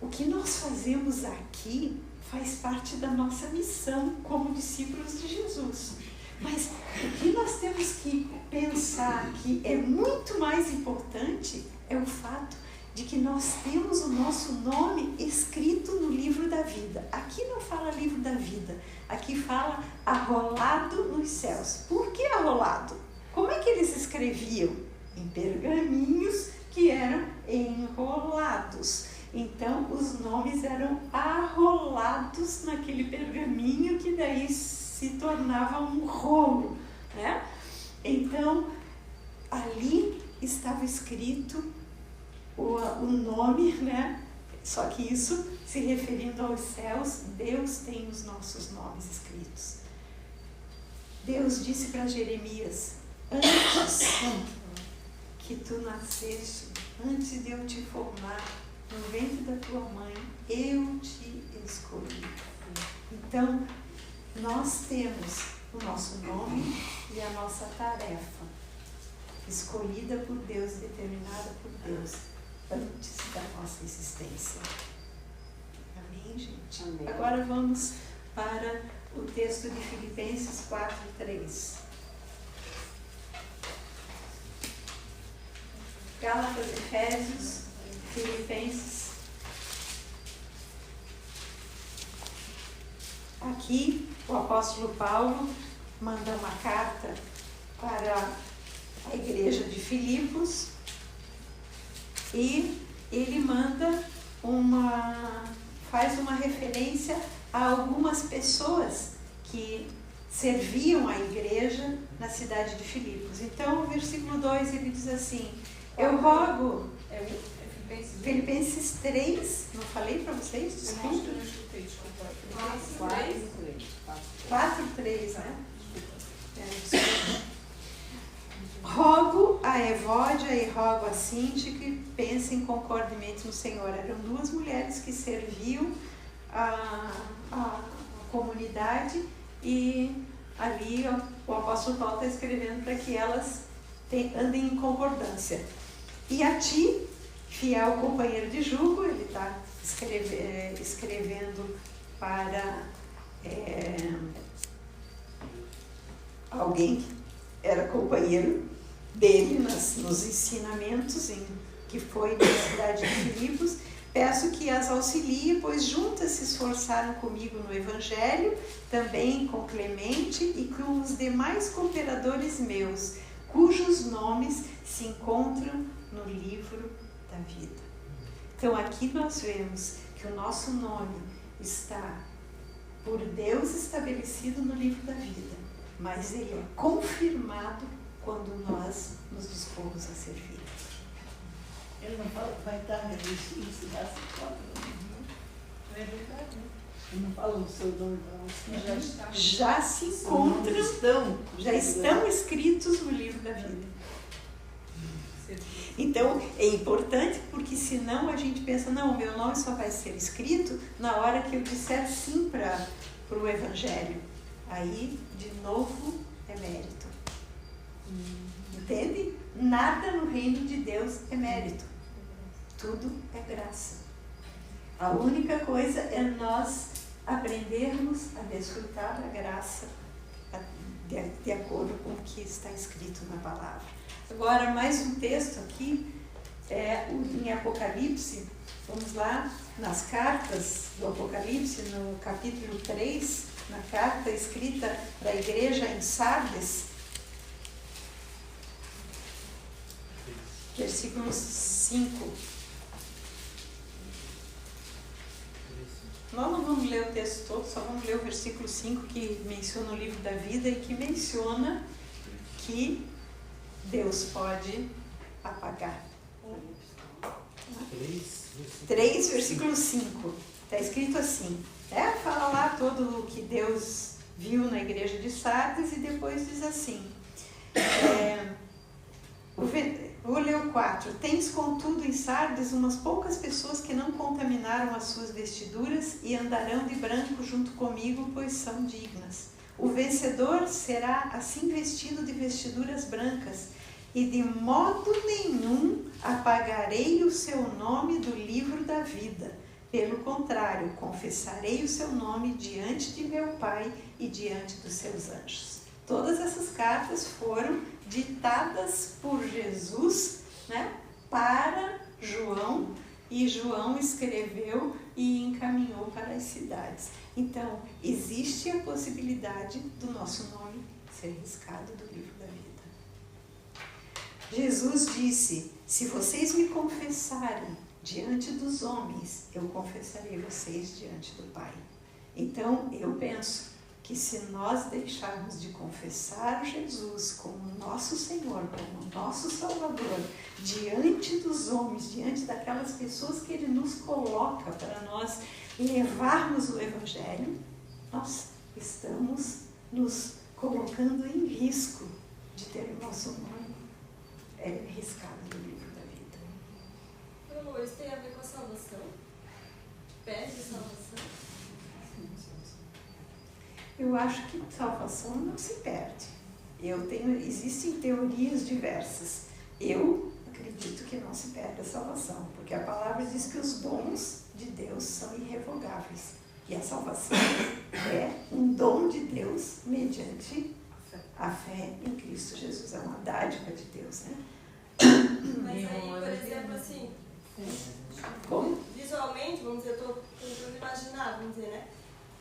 o que nós fazemos aqui faz parte da nossa missão como discípulos de Jesus. Mas o que nós temos que pensar que é muito mais importante é o fato de que nós temos o nosso nome escrito no livro da vida. Aqui não fala livro da vida, aqui fala arrolado nos céus. Por que arrolado? Como é que eles escreviam? Em pergaminhos que eram enrolados. Então, os nomes eram arrolados naquele pergaminho que daí se tornava um rolo, né? Então, ali estava escrito o nome, né? Só que isso, se referindo aos céus, Deus tem os nossos nomes escritos. Deus disse para Jeremias: antes que tu nasceste, antes de eu te formar no ventre da tua mãe, eu te escolhi. Então, nós temos o nosso nome e a nossa tarefa, escolhida por Deus, determinada por Deus, antes da nossa existência. Amém, gente? Amém. Agora vamos para o texto de Filipenses 4:3. Gálatas, Efésios, Filipenses. Aqui o apóstolo Paulo manda uma carta para a igreja de Filipos e ele faz uma referência a algumas pessoas que serviam a igreja na cidade de Filipos. Então, no versículo 2 ele diz assim: eu rogo, Filipenses 3, não falei para vocês? Desculpa. Eu não escutei, desculpa. 4:3, né? Rogo a Evódia e rogo a Sinti que pensem concordemente no Senhor. Eram duas mulheres que serviam a comunidade e ali o apóstolo Paulo está escrevendo para que elas andem em concordância. E a ti, fiel companheiro de jugo, ele está escrevendo para alguém que era companheiro dele nos ensinamentos que foi na cidade de Filipos. Peço que as auxilie, pois juntas se esforçaram comigo no Evangelho, também com Clemente e com os demais cooperadores meus, cujos nomes se encontram no livro da vida. Então aqui nós vemos que o nosso nome está por Deus estabelecido no livro da vida, mas ele é confirmado quando nós nos dispomos a servir. Ele não fala que vai estar revestido, se já se encontra. É verdade, né? Ele não fala o seu nome, não. Já está. Já se encontram, já estão escritos no livro da vida. Então, é importante porque senão a gente pensa, não, o meu nome só vai ser escrito na hora que eu disser sim para o Evangelho. Aí, de novo, é mérito. Entende? Nada no reino de Deus é mérito. Tudo é graça. A única coisa é nós aprendermos a desfrutar da graça de acordo com o que está escrito na palavra. Agora, mais um texto aqui, em Apocalipse. Vamos lá, nas cartas do Apocalipse, no capítulo 3, na carta escrita para a igreja em Sardes, versículo 5. Nós não vamos ler o texto todo, só vamos ler o versículo 5, que menciona o livro da vida e que menciona que Deus pode apagar. 3, versículo 5. Está escrito assim. Fala lá todo o que Deus viu na igreja de Sardes e depois diz assim. Vou ler o 4. Tens, contudo, em Sardes umas poucas pessoas que não contaminaram as suas vestiduras e andarão de branco junto comigo, pois são dignas. O vencedor será assim vestido de vestiduras brancas, e de modo nenhum apagarei o seu nome do livro da vida. Pelo contrário, confessarei o seu nome diante de meu Pai e diante dos seus anjos. Todas essas cartas foram ditadas por Jesus, né, para João, e João escreveu e encaminhou para as cidades. Então, existe a possibilidade do nosso nome ser riscado do livro da vida. Jesus disse: se vocês me confessarem diante dos homens, eu confessarei vocês diante do Pai. Então, eu penso que se nós deixarmos de confessar Jesus como nosso Senhor, como nosso Salvador, diante dos homens, diante daquelas pessoas que Ele nos coloca para nós levarmos o Evangelho, nós estamos nos colocando em risco de ter o nosso nome riscado do livro da vida. Meu amor, isso tem a ver com a salvação? Perde a salvação? Eu acho que salvação não se perde. Existem teorias diversas. Eu acredito que não se perde a salvação, porque a palavra diz que os dons de Deus são irrevogáveis. E a salvação é um dom de Deus mediante a fé em Cristo Jesus. É uma dádiva de Deus, né? Mas aí, por exemplo, assim, Como? visualmente, vamos dizer, eu estou tentando imaginar, vamos dizer, né?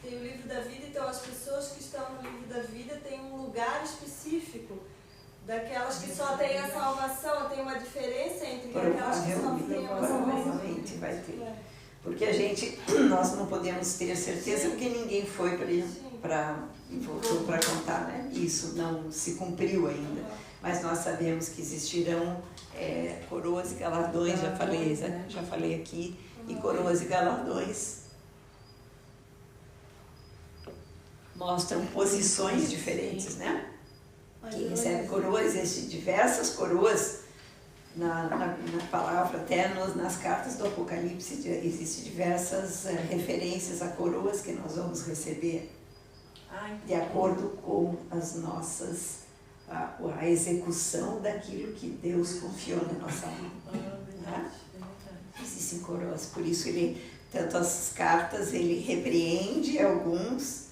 Tem o livro da vida, então as pessoas que estão no livro da vida têm um lugar específico. Daquelas que só têm a salvação, tem uma diferença entre aquelas que só têm a salvação. Provavelmente vai ter. Porque nós não podemos ter certeza, porque ninguém foi voltou para contar, né? Isso não se cumpriu ainda. Mas nós sabemos que existirão coroas e galardões, já falei aqui, e coroas e galardões mostram posições diferentes, né? Quem recebe coroas, existem diversas coroas na palavra, até nas cartas do Apocalipse existem diversas referências a coroas que nós vamos receber de acordo com as nossas a execução daquilo que Deus confiou na nossa mão. Né? Existem coroas, por isso tanto as cartas, ele repreende algumas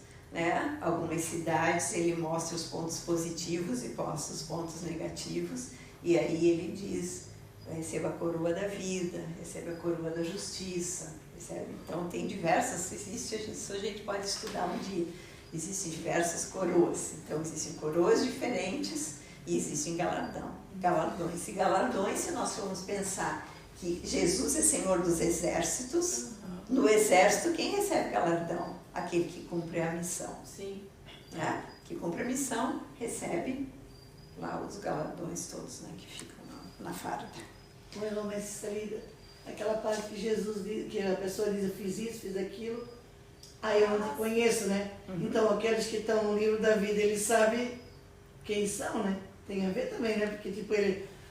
cidades, ele mostra os pontos positivos e posta os pontos negativos, e aí ele diz: receba a coroa da vida, receba a coroa da justiça, recebe. Então tem diversas, isso a gente pode estudar um dia. Existem diversas coroas, então existem coroas diferentes e existem galardões. E galardões, se nós formos pensar que Jesus é Senhor dos exércitos, no exército quem recebe galardão? Aquele que cumpre a missão. Sim. Né? Que cumpre a missão recebe lá os galardões todos, né, que ficam na farda. O irmão Mestre, aquela parte que Jesus diz, que a pessoa diz: eu fiz isso, fiz aquilo, aí eu não te conheço, né? Então aqueles que estão no livro da vida, ele sabe quem são, né? Tem a ver também, né? Porque tipo,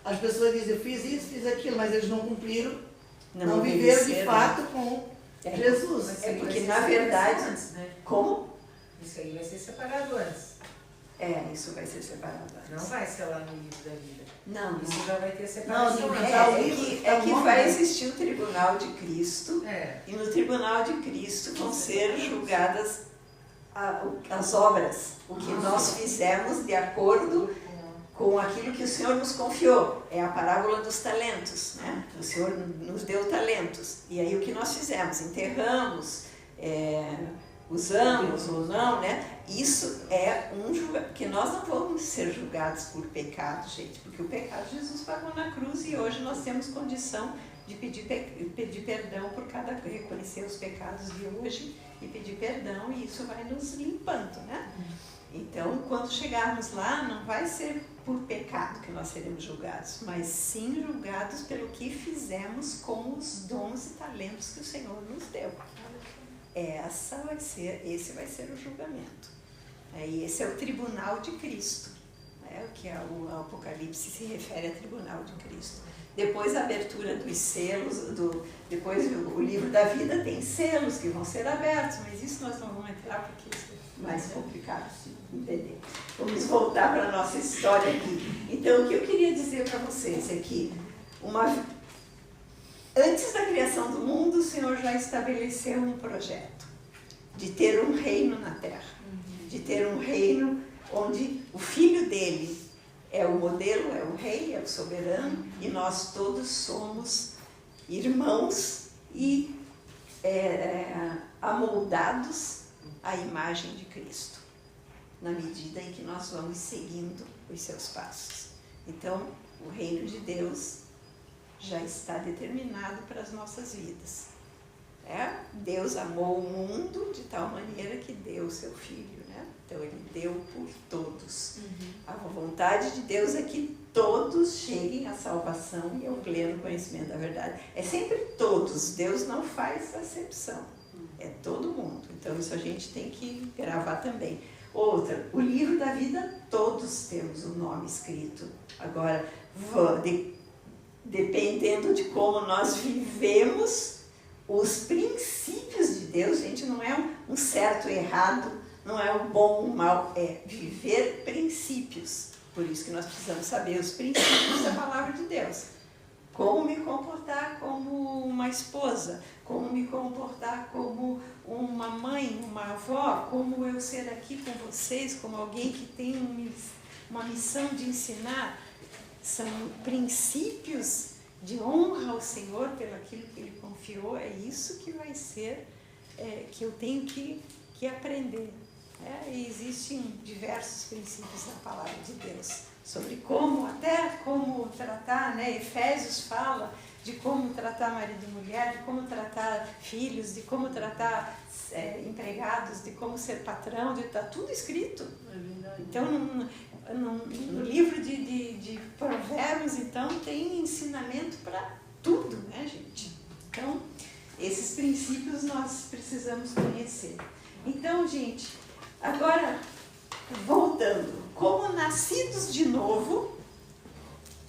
as pessoas dizem: eu fiz isso, fiz aquilo, mas eles não cumpriram, não viveram de fato com Jesus. Porque na verdade... Antes, né? Como? Isso aí vai ser separado antes. Isso vai ser separado antes. Não vai ser lá no livro da vida. Não. Isso já vai ter separação. Que vai existir o tribunal de Cristo, É. e no tribunal de Cristo vão ser julgadas as obras, o que nós fizemos de acordo com aquilo que o Senhor nos confiou. É a parábola dos talentos, né? O Senhor nos deu talentos, e aí o que nós fizemos? Enterramos, usamos ou não, né? Isso é um julgamento, porque nós não vamos ser julgados por pecado, gente, porque o pecado Jesus pagou na cruz, e hoje nós temos condição de pedir perdão reconhecer os pecados de hoje e pedir perdão, e isso vai nos limpando, né? Então, quando chegarmos lá, não vai ser por pecado que nós seremos julgados, mas sim julgados pelo que fizemos com os dons e talentos que o Senhor nos deu. Esse vai ser o julgamento. E esse é o tribunal de Cristo. né? O que o Apocalipse se refere a tribunal de Cristo. Depois a abertura dos selos, depois o livro da vida tem selos que vão ser abertos, mas isso nós não vamos entrar porque isso é mais complicado de entender. Vamos voltar para a nossa história aqui. Então, o que eu queria dizer para vocês é que antes da criação do mundo, o Senhor já estabeleceu um projeto de ter um reino na terra, de ter um reino onde o filho dele é o modelo, é o rei, é o soberano, e nós todos somos irmãos e amoldados à imagem de Cristo, na medida em que nós vamos seguindo os seus passos. Então, o reino de Deus já está determinado para as nossas vidas. Deus amou o mundo de tal maneira que deu o seu Filho, né? Então ele deu por todos. A vontade de Deus é que todos cheguem à salvação e ao pleno conhecimento da verdade. É sempre todos, Deus não faz acepção, é todo mundo. Então isso a gente tem que gravar também. Outra, o livro da vida, todos temos o nome escrito. Agora, dependendo de como nós vivemos os princípios de Deus, gente, não é um certo e errado, não é o bom ou o mal, é viver princípios. Por isso que nós precisamos saber os princípios da palavra de Deus. Como me comportar como uma esposa, como me comportar como uma mãe, uma avó, como eu ser aqui com vocês, como alguém que tem uma missão de ensinar. São princípios de honra ao Senhor pelo aquilo que Ele confiou. É isso que vai ser, que eu tenho que aprender. E existem diversos princípios na palavra de Deus sobre como tratar, né? Efésios fala de como tratar marido e mulher, de como tratar filhos, de como tratar empregados, de como ser patrão, está tudo escrito. Então, no livro de Provérbios, então, tem ensinamento para tudo, né, gente? Então, esses princípios nós precisamos conhecer. Então, gente, agora, voltando, como nascidos de novo,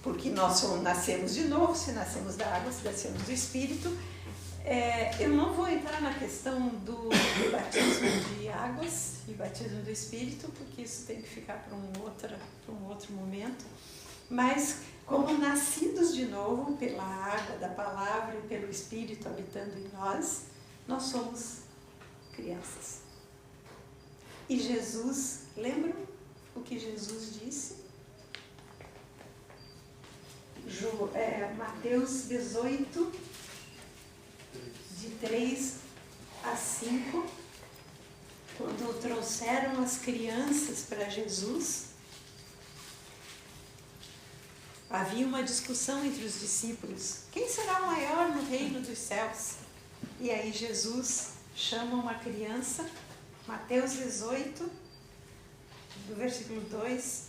porque nós nascemos de novo, se nascemos da água, se nascemos do Espírito, eu não vou entrar na questão do batismo de águas e batismo do Espírito, porque isso tem que ficar para um outro momento, mas como nascidos de novo pela água da palavra e pelo Espírito habitando em nós, nós somos crianças. E Jesus, lembram o que Jesus disse? Mateus 18, de 3 a 5, quando trouxeram as crianças para Jesus, havia uma discussão entre os discípulos. Quem será o maior no reino dos céus? E aí Jesus chama uma criança, Mateus 18, do versículo 2,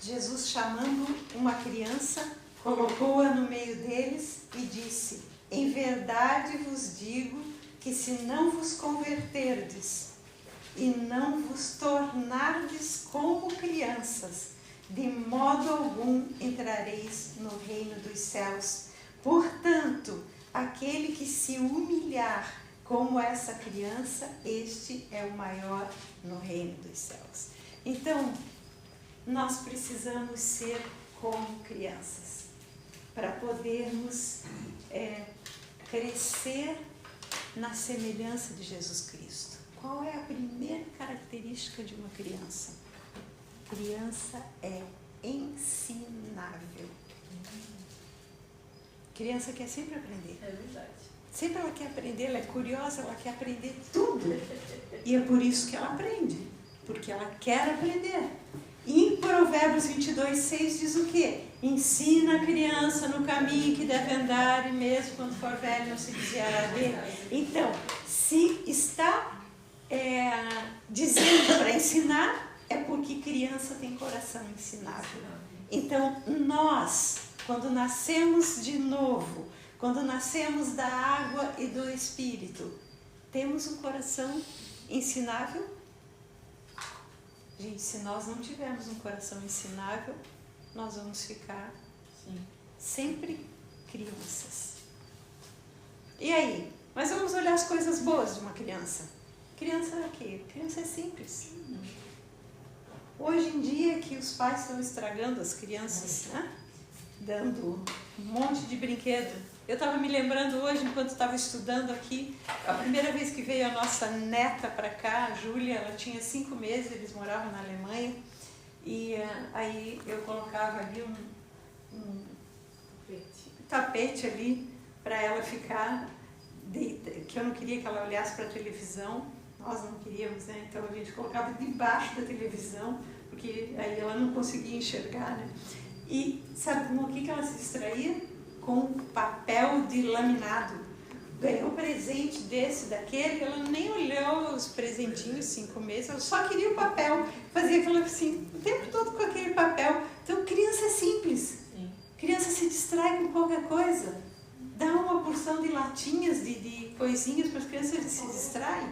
Jesus chamando uma criança, colocou-a no meio deles e disse: em verdade vos digo que se não vos converterdes e não vos tornardes como crianças, de modo algum entrareis no reino dos céus. Portanto, aquele que se humilhar como essa criança, este é o maior no reino dos céus. Então, nós precisamos ser como crianças, para podermos crescer na semelhança de Jesus Cristo. Qual é a primeira característica de uma criança? Criança é ensinável. Criança quer sempre aprender. É verdade. Sempre ela quer aprender, ela é curiosa, ela quer aprender tudo. E é por isso que ela aprende, porque ela quer aprender. E em Provérbios 22, 6 diz o quê? Ensina a criança no caminho que deve andar, e mesmo quando for velho não se desviará dele. Então, se está dizendo para ensinar, é porque criança tem coração ensinável. Então, nós, quando nascemos de novo, quando nascemos da água e do Espírito, temos um coração ensinável? Gente, se nós não tivermos um coração ensinável, nós vamos ficar sempre crianças. E aí? Mas vamos olhar as coisas boas de uma criança. Criança é o quê? Criança é simples. Hoje em dia que os pais estão estragando as crianças, né? Dando um monte de brinquedo. Eu estava me lembrando hoje, enquanto estava estudando aqui, a primeira vez que veio a nossa neta para cá, a Júlia, ela tinha 5 meses, eles moravam na Alemanha, e aí eu colocava ali um tapete ali para ela ficar, que eu não queria que ela olhasse para a televisão, nós não queríamos, né? Então a gente colocava debaixo da televisão, porque aí ela não conseguia enxergar, né? E sabe com o que ela se distraía? Com papel de laminado. Ganhou presente desse, daquele, ela nem olhou os presentinhos, 5 meses, ela só queria o papel. Fazia aquilo assim, o tempo todo com aquele papel. Então, criança é simples. Criança se distrai com qualquer coisa. Dá uma porção de latinhas, de coisinhas para as crianças, eles se distraem.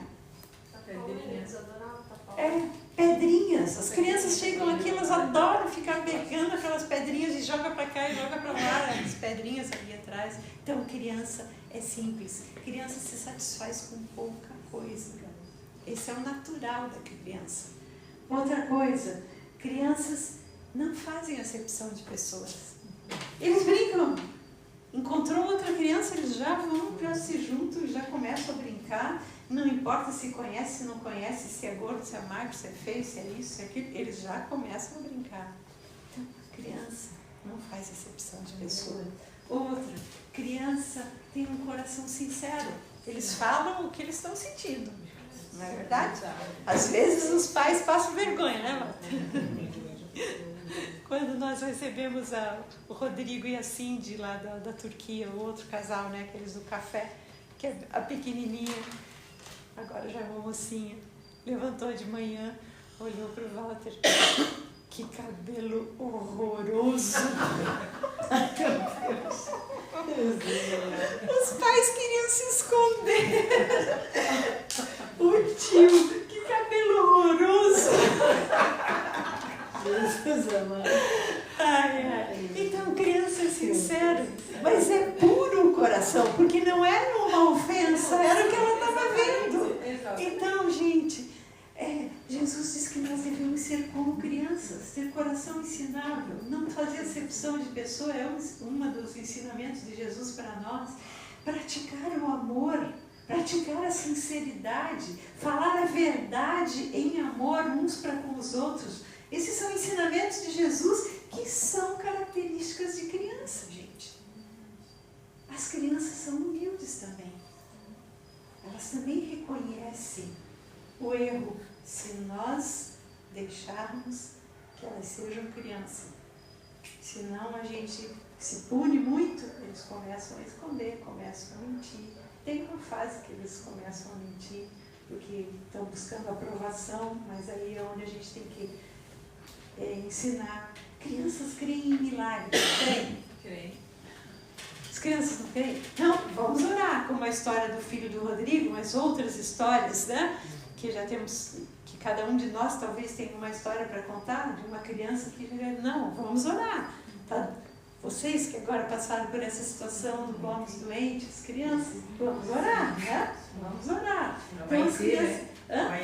Pedrinhas. As crianças chegam aqui, elas adoram ficar pegando aquelas pedrinhas e joga para cá e joga para lá, as pedrinhas ali atrás. Então, criança é simples. Criança se satisfaz com pouca coisa. Esse é o natural da criança. Outra coisa, crianças não fazem acepção de pessoas. Eles brincam. Encontrou outra criança, eles já vão para se junto, já começam a brincar. Não importa se conhece, se não conhece, se é gordo, se é magro, se é feio, se é isso, se é aquilo, eles já começam a brincar. Então, criança não faz acepção de pessoa. Outra, criança tem um coração sincero. Eles falam o que eles estão sentindo. Não é verdade? Às vezes os pais passam vergonha, né, Marta? Quando nós recebemos o Rodrigo e a Cindy lá da Turquia, o outro casal, né, aqueles do café, que é a pequenininha, agora já é uma mocinha, levantou de manhã, olhou para o Walter, que cabelo horroroso. Ai, meu Deus. Os pais queriam se esconder. O tio, que cabelo horroroso. Jesus amado. Então, criança é sincera, mas é puro o coração, porque não era uma ofensa, era o que ela estava vendo. Então, gente, Jesus diz que nós devemos ser como crianças, ter coração ensinável, não fazer acepção de pessoa, é um dos ensinamentos de Jesus para nós. Praticar o amor, praticar a sinceridade, falar a verdade em amor uns para com os outros. Esses são ensinamentos de Jesus que são características de criança, gente. As crianças são humildes também. Elas também reconhecem o erro se nós deixarmos que elas sejam crianças. Senão a gente se pune muito, eles começam a esconder, começam a mentir. Tem uma fase que eles começam a mentir, porque estão buscando aprovação, mas aí é onde a gente tem que ensinar. Crianças creem em milagres, creem? Creem. As crianças não creem? Não, vamos orar, como a história do filho do Rodrigo, mas outras histórias, né? Que já temos, que cada um de nós talvez tenha uma história para contar de uma criança que não, vamos orar. Tá? Vocês que agora passaram por essa situação do Gomes doente, as crianças, vamos orar, né? Vamos orar. Então, as crianças,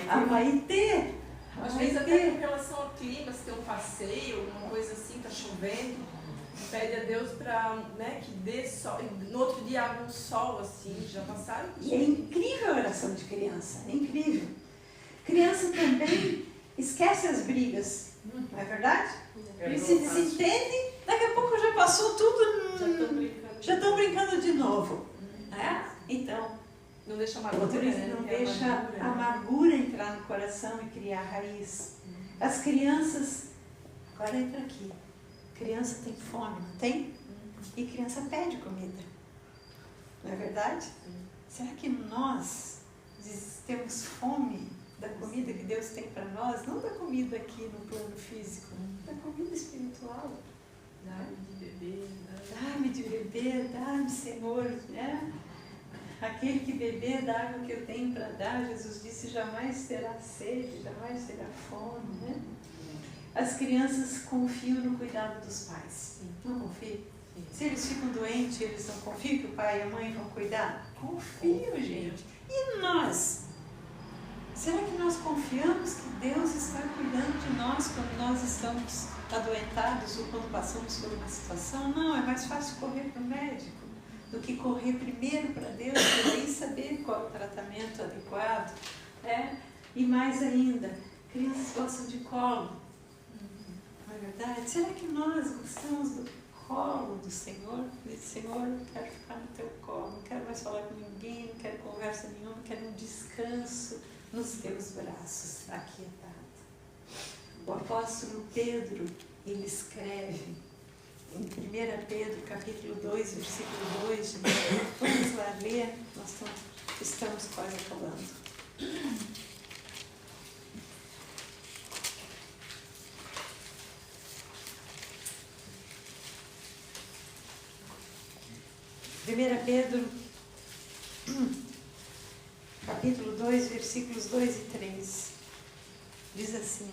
a Maitê. Às vezes até com relação ao clima, se tem um passeio, uma coisa assim, tá chovendo, pede a Deus para, né, que dê sol, no outro dia abre um sol assim, já passaram. E é incrível a oração de criança, é incrível. Criança também esquece as brigas, não é verdade? Eles se desentendem, daqui a pouco já passou tudo, já estão brincando de novo. Né? Então, não deixa amargura, né? Não deixa a amargura entrar no coração e criar raiz. As crianças, agora entra aqui, criança tem fome, não tem? E criança pede comida. Não é verdade? Será que nós temos fome da comida que Deus tem para nós? Não da comida aqui no plano físico, da comida espiritual. Dá-me de beber, dá-me de beber, dá-me, Senhor, né? Aquele que beber da água que eu tenho para dar, Jesus disse, jamais terá sede, jamais terá fome, né? As crianças confiam no cuidado dos pais. Não confiam? Se eles ficam doentes, eles não confiam que o pai e a mãe vão cuidar? Confiam, gente. E nós? Será que nós confiamos que Deus está cuidando de nós quando nós estamos adoentados ou quando passamos por uma situação? Não, é mais fácil correr para o médico do que correr primeiro para Deus e aí saber qual é o tratamento adequado. Né? E mais ainda, crianças gostam de colo. Não é verdade? Será que nós gostamos do colo do Senhor? Diz, Senhor, eu quero ficar no teu colo, não quero mais falar com ninguém, não quero conversa nenhuma, quero um descanso nos teus braços, aquietado. O apóstolo Pedro, ele escreve em 1 Pedro, capítulo 2, versículo 2, vamos lá ler, nós estamos quase acabando. Primeira Pedro, capítulo 2, versículos 2 e 3, diz assim: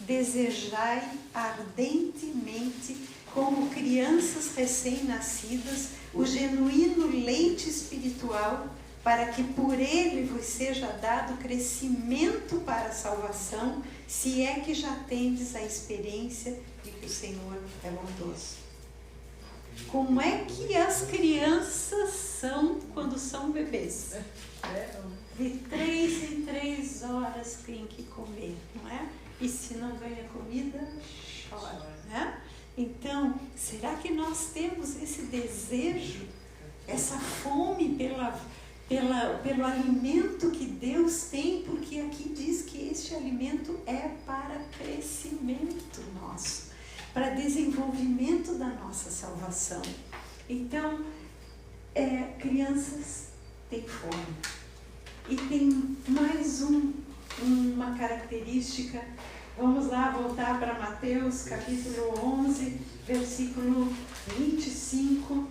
desejai ardentemente, como crianças recém-nascidas, o genuíno leite espiritual, para que por ele vos seja dado crescimento para a salvação, se é que já tendes a experiência de que o Senhor é bondoso. Como é que as crianças são quando são bebês? De 3 em 3 horas tem que comer, não é? E se não ganha comida, chora, né? Então, será que nós temos esse desejo, essa fome pelo alimento que Deus tem? Porque aqui diz que este alimento é para crescimento nosso, para desenvolvimento da nossa salvação. Então, crianças têm fome. E tem mais uma característica. Vamos lá voltar para Mateus, capítulo 11, versículo 25.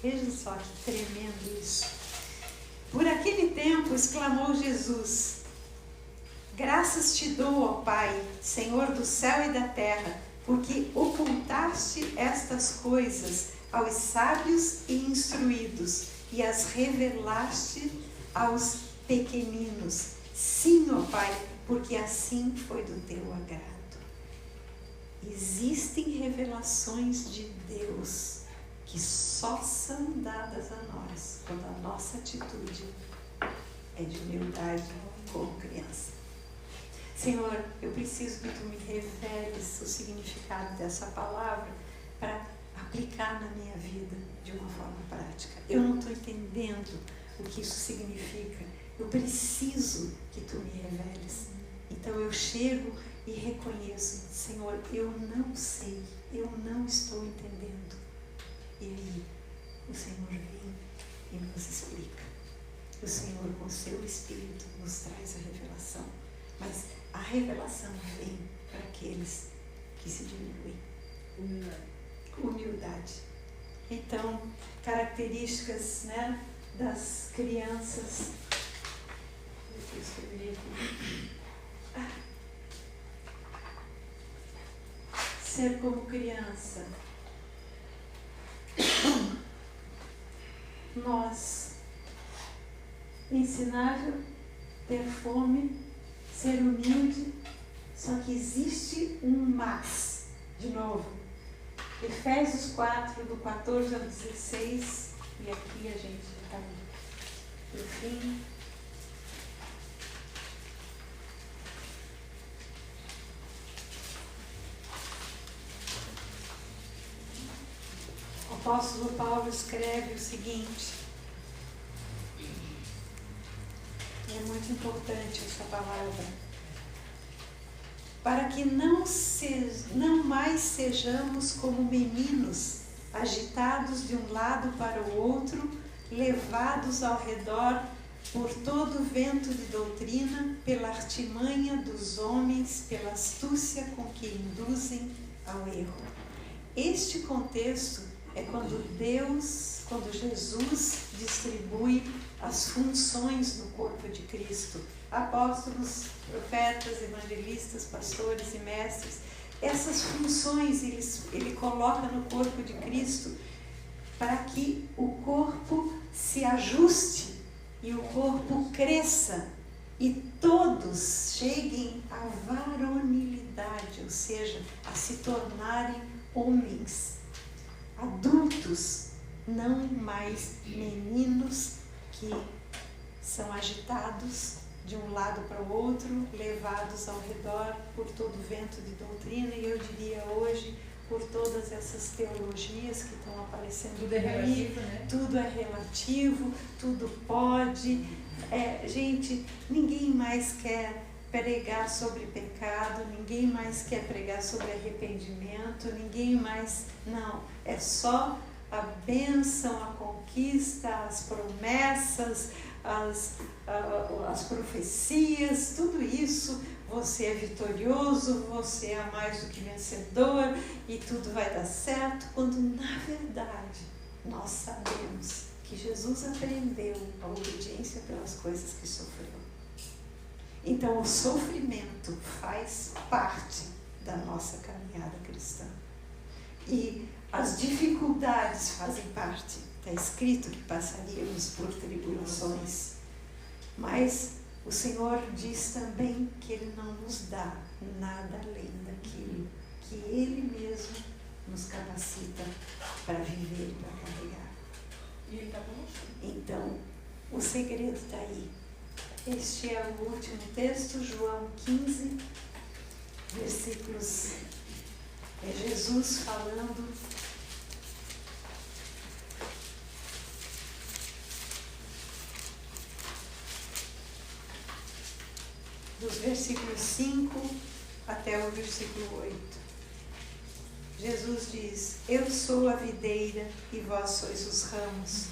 Veja só que tremendo isso. Por aquele tempo exclamou Jesus: graças te dou, ó Pai, Senhor do céu e da terra, porque ocultaste estas coisas aos sábios e instruídos e as revelaste aos pequeninos. Sim, ó Pai, porque assim foi do teu agrado. Existem revelações de Deus que só são dadas a nós quando a nossa atitude é de humildade como criança. Senhor, eu preciso que Tu me reveles o significado dessa palavra para aplicar na minha vida de uma forma prática. Eu não estou entendendo o que isso significa. Eu preciso que Tu me reveles. Então eu chego e reconheço: Senhor, eu não sei, eu não estou entendendo. E aí o Senhor vem e nos explica. O Senhor, com o Seu Espírito, nos traz a revelação. Mas a revelação vem para aqueles que se diminuem. Humildade. Então, características, né, das crianças. Deixa eu escrever aqui. Ser como criança. Nós ensinar a ter fome, ser humilde, só que existe um mas. De novo, Efésios 4, do 14 ao 16, e aqui a gente está no fim. O apóstolo Paulo escreve o seguinte, é muito importante essa palavra: para que não mais sejamos como meninos, agitados de um lado para o outro, levados ao redor por todo vento de doutrina, pela artimanha dos homens, pela astúcia com que induzem ao erro. Este contexto é quando Jesus distribui as funções no corpo de Cristo. Apóstolos, profetas, evangelistas, pastores e mestres. Essas funções ele coloca no corpo de Cristo para que o corpo se ajuste e o corpo cresça e todos cheguem à varonilidade, ou seja, a se tornarem homens, adultos, não mais meninos que são agitados de um lado para o outro, levados ao redor por todo vento de doutrina, e eu diria hoje, por todas essas teologias que estão aparecendo Tudo é relativo, né? Tudo é relativo, tudo pode. Gente, ninguém mais quer pregar sobre pecado, ninguém mais quer pregar sobre arrependimento, ninguém mais... Não, é só a bênção, a conquista, as promessas, as profecias, tudo isso. Você é vitorioso, você é mais do que vencedor e tudo vai dar certo, quando na verdade nós sabemos que Jesus aprendeu a obediência pelas coisas que sofreu. Então o sofrimento faz parte da nossa caminhada cristã. E as dificuldades fazem parte. Está escrito que passaríamos por tribulações. Mas o Senhor diz também que Ele não nos dá nada além daquilo que Ele mesmo nos capacita para viver e para carregar. E Ele está conosco. Então, o segredo está aí. Este é o último texto, João 15, versículos. É Jesus falando. Dos versículos 5 até o versículo 8. Jesus diz: eu sou a videira e vós sois os ramos.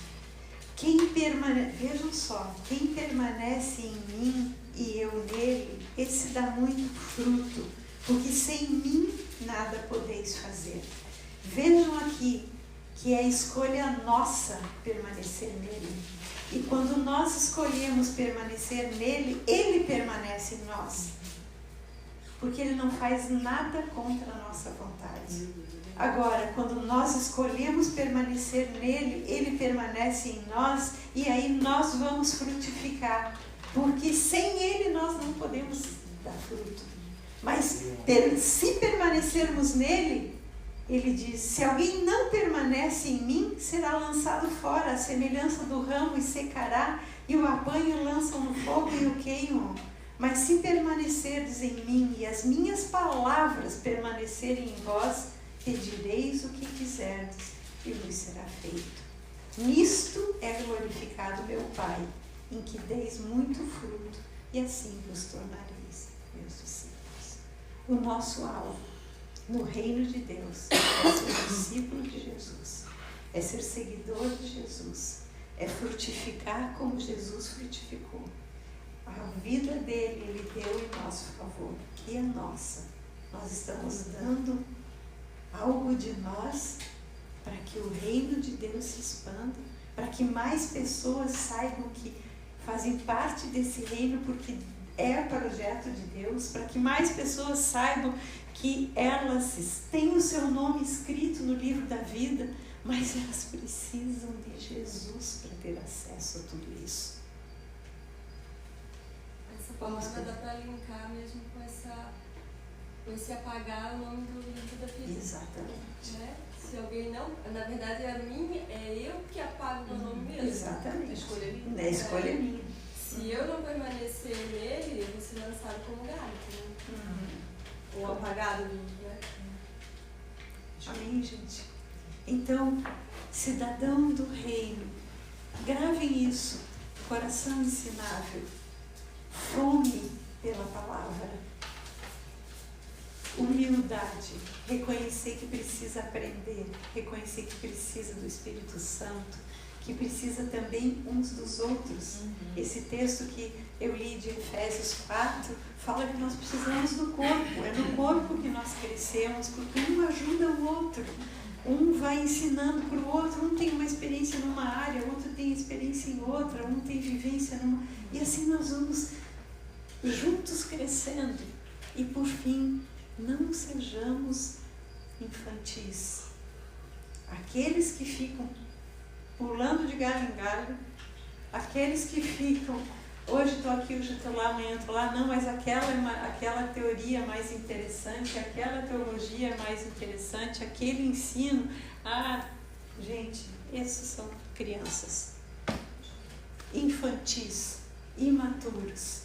Vejam só, quem permanece em mim e eu nele, esse dá muito fruto, porque sem mim nada podeis fazer. Vejam aqui que é escolha nossa permanecer nele. E quando nós escolhemos permanecer nele, ele permanece em nós. Porque ele não faz nada contra a nossa vontade. Agora, quando nós escolhemos permanecer nele, ele permanece em nós e aí nós vamos frutificar. Porque sem ele nós não podemos dar fruto. Mas se permanecermos nele, ele diz: se alguém não permanece em mim, será lançado fora, a semelhança do ramo, e secará, e o apanham, lançam no fogo e o queimam. Mas se permanecerdes em mim e as minhas palavras permanecerem em vós, pedireis o que quiserdes e vos será feito. Nisto é glorificado meu Pai, em que deis muito fruto, e assim vos tornareis meus discípulos. O nosso alvo no reino de Deus é ser discípulo de Jesus, é ser seguidor de Jesus, é frutificar como Jesus frutificou. A vida dele, ele deu em nosso favor, que é nossa. Nós estamos dando algo de nós para que o reino de Deus se expanda, para que mais pessoas saibam que fazem parte desse reino porque é o projeto de Deus, para que mais pessoas saibam que elas têm o seu nome escrito no livro da vida, mas elas precisam de Jesus para ter acesso a tudo isso. Essa palavra dá para linkar mesmo com esse apagar o nome do livro da vida. Exatamente. Né? Se alguém não... Na verdade, é eu que apago o meu nome mesmo. Exatamente. A escolha é minha. A escolha é minha. Se eu não permanecer nele, eu vou ser lançado como galho. Né? Ou apagado, né? Amém, gente? Então, cidadão do reino, gravem isso, coração ensinável, fome pela palavra, humildade, reconhecer que precisa aprender, reconhecer que precisa do Espírito Santo, que precisa também uns dos outros. Esse texto que eu li de Efésios 4 fala que nós precisamos do corpo. É no corpo que nós crescemos, porque um ajuda o outro. Um vai ensinando para o outro, um tem uma experiência numa área, o outro tem experiência em outra, um tem vivência numa... E assim nós vamos juntos crescendo. E por fim, não sejamos infantis. Aqueles que ficam pulando de galho em galho, aqueles que ficam, hoje estou aqui, hoje estou lá, amanhã estou lá, não, mas aquela teoria mais interessante, aquela teologia mais interessante, aquele ensino, gente, esses são crianças infantis, imaturos.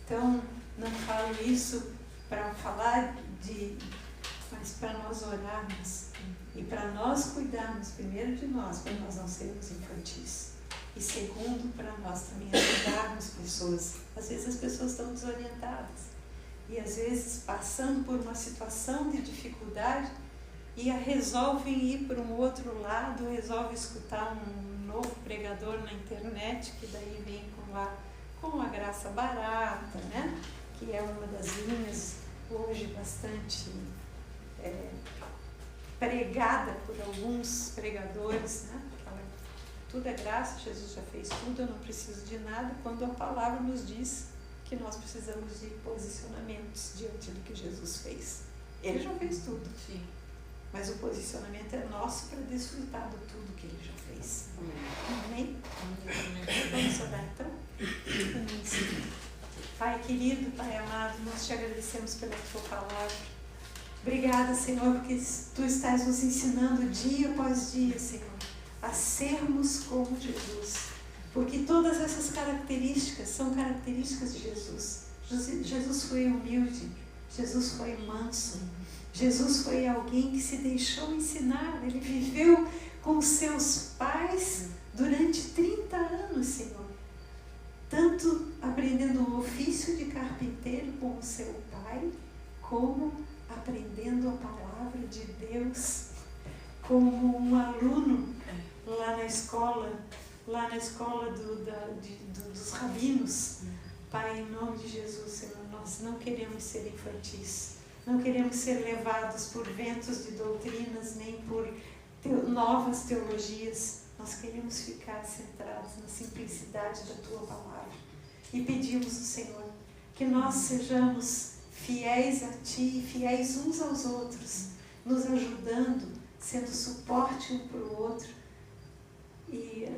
Então, não falo isso para falar mas para nós orarmos e para nós cuidarmos primeiro de nós, para nós não sermos infantis. E segundo, para nós também ajudarmos pessoas. Às vezes as pessoas estão desorientadas e às vezes passando por uma situação de dificuldade e resolvem ir para um outro lado, resolvem escutar um novo pregador na internet, que daí vem com a graça barata, né? Que é uma das linhas hoje bastante pregada por alguns pregadores, né? Tudo é graça, Jesus já fez tudo, eu não preciso de nada, quando a palavra nos diz que nós precisamos de posicionamentos diante do que Jesus fez. Ele já fez tudo. Sim. Mas o posicionamento é nosso para desfrutar de tudo que ele já fez. Amém? Vamos orar então? Pai querido, Pai amado, nós te agradecemos pela tua palavra. Obrigada, Senhor, porque tu estás nos ensinando dia após dia, Senhor, a sermos como Jesus. Porque todas essas características são características de Jesus. Jesus foi humilde, Jesus foi manso, Jesus foi alguém que se deixou ensinar. Ele viveu com seus pais durante 30 anos, Senhor. Tanto aprendendo o ofício de carpinteiro com o seu pai, como aprendendo a palavra de Deus como um aluno lá na escola dos rabinos. Pai, em nome de Jesus, Senhor, nós não queremos ser infantis, não queremos ser levados por ventos de doutrinas, nem por novas teologias. Nós queremos ficar centrados na simplicidade da Tua palavra. E pedimos ao Senhor que nós sejamos fiéis a Ti, fiéis uns aos outros, nos ajudando, sendo suporte um para o outro e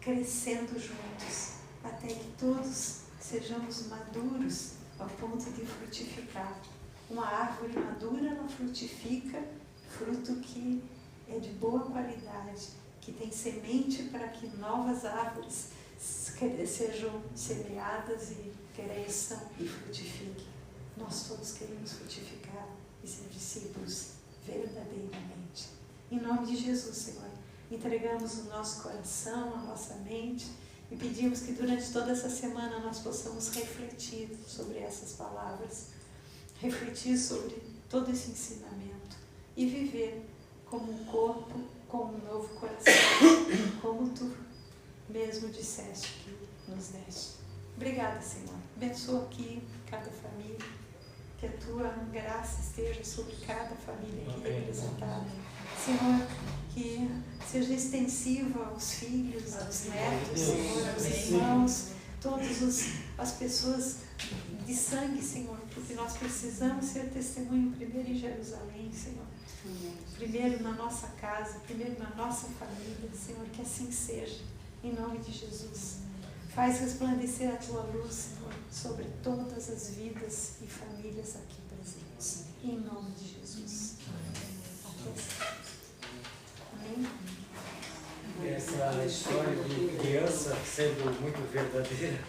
crescendo juntos, até que todos sejamos maduros ao ponto de frutificar. Uma árvore madura, ela frutifica fruto que é de boa qualidade, que tem semente para que novas árvores sejam semeadas e cresçam e frutifiquem. Nós todos queremos frutificar e ser discípulos verdadeiramente. Em nome de Jesus, Senhor, entregamos o nosso coração, a nossa mente e pedimos que durante toda essa semana nós possamos refletir sobre essas palavras, refletir sobre todo esse ensinamento e viver como um corpo, com um novo coração, como Tu mesmo disseste que nos deste. Obrigada, Senhor. Abençoa aqui cada família, que a Tua graça esteja sobre cada família aqui representada. Senhor, que seja extensiva aos filhos, aos netos, Senhor, aos irmãos, todas as pessoas de sangue, Senhor, porque nós precisamos ser testemunho primeiro em Jerusalém, Senhor. Primeiro na nossa casa, primeiro na nossa família, Senhor, que assim seja, em nome de Jesus. Faz resplandecer a Tua luz, Senhor, sobre todas as vidas e famílias aqui presentes, em nome de Jesus. Amém. Essa história de criança sendo muito verdadeira,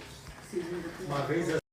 uma vez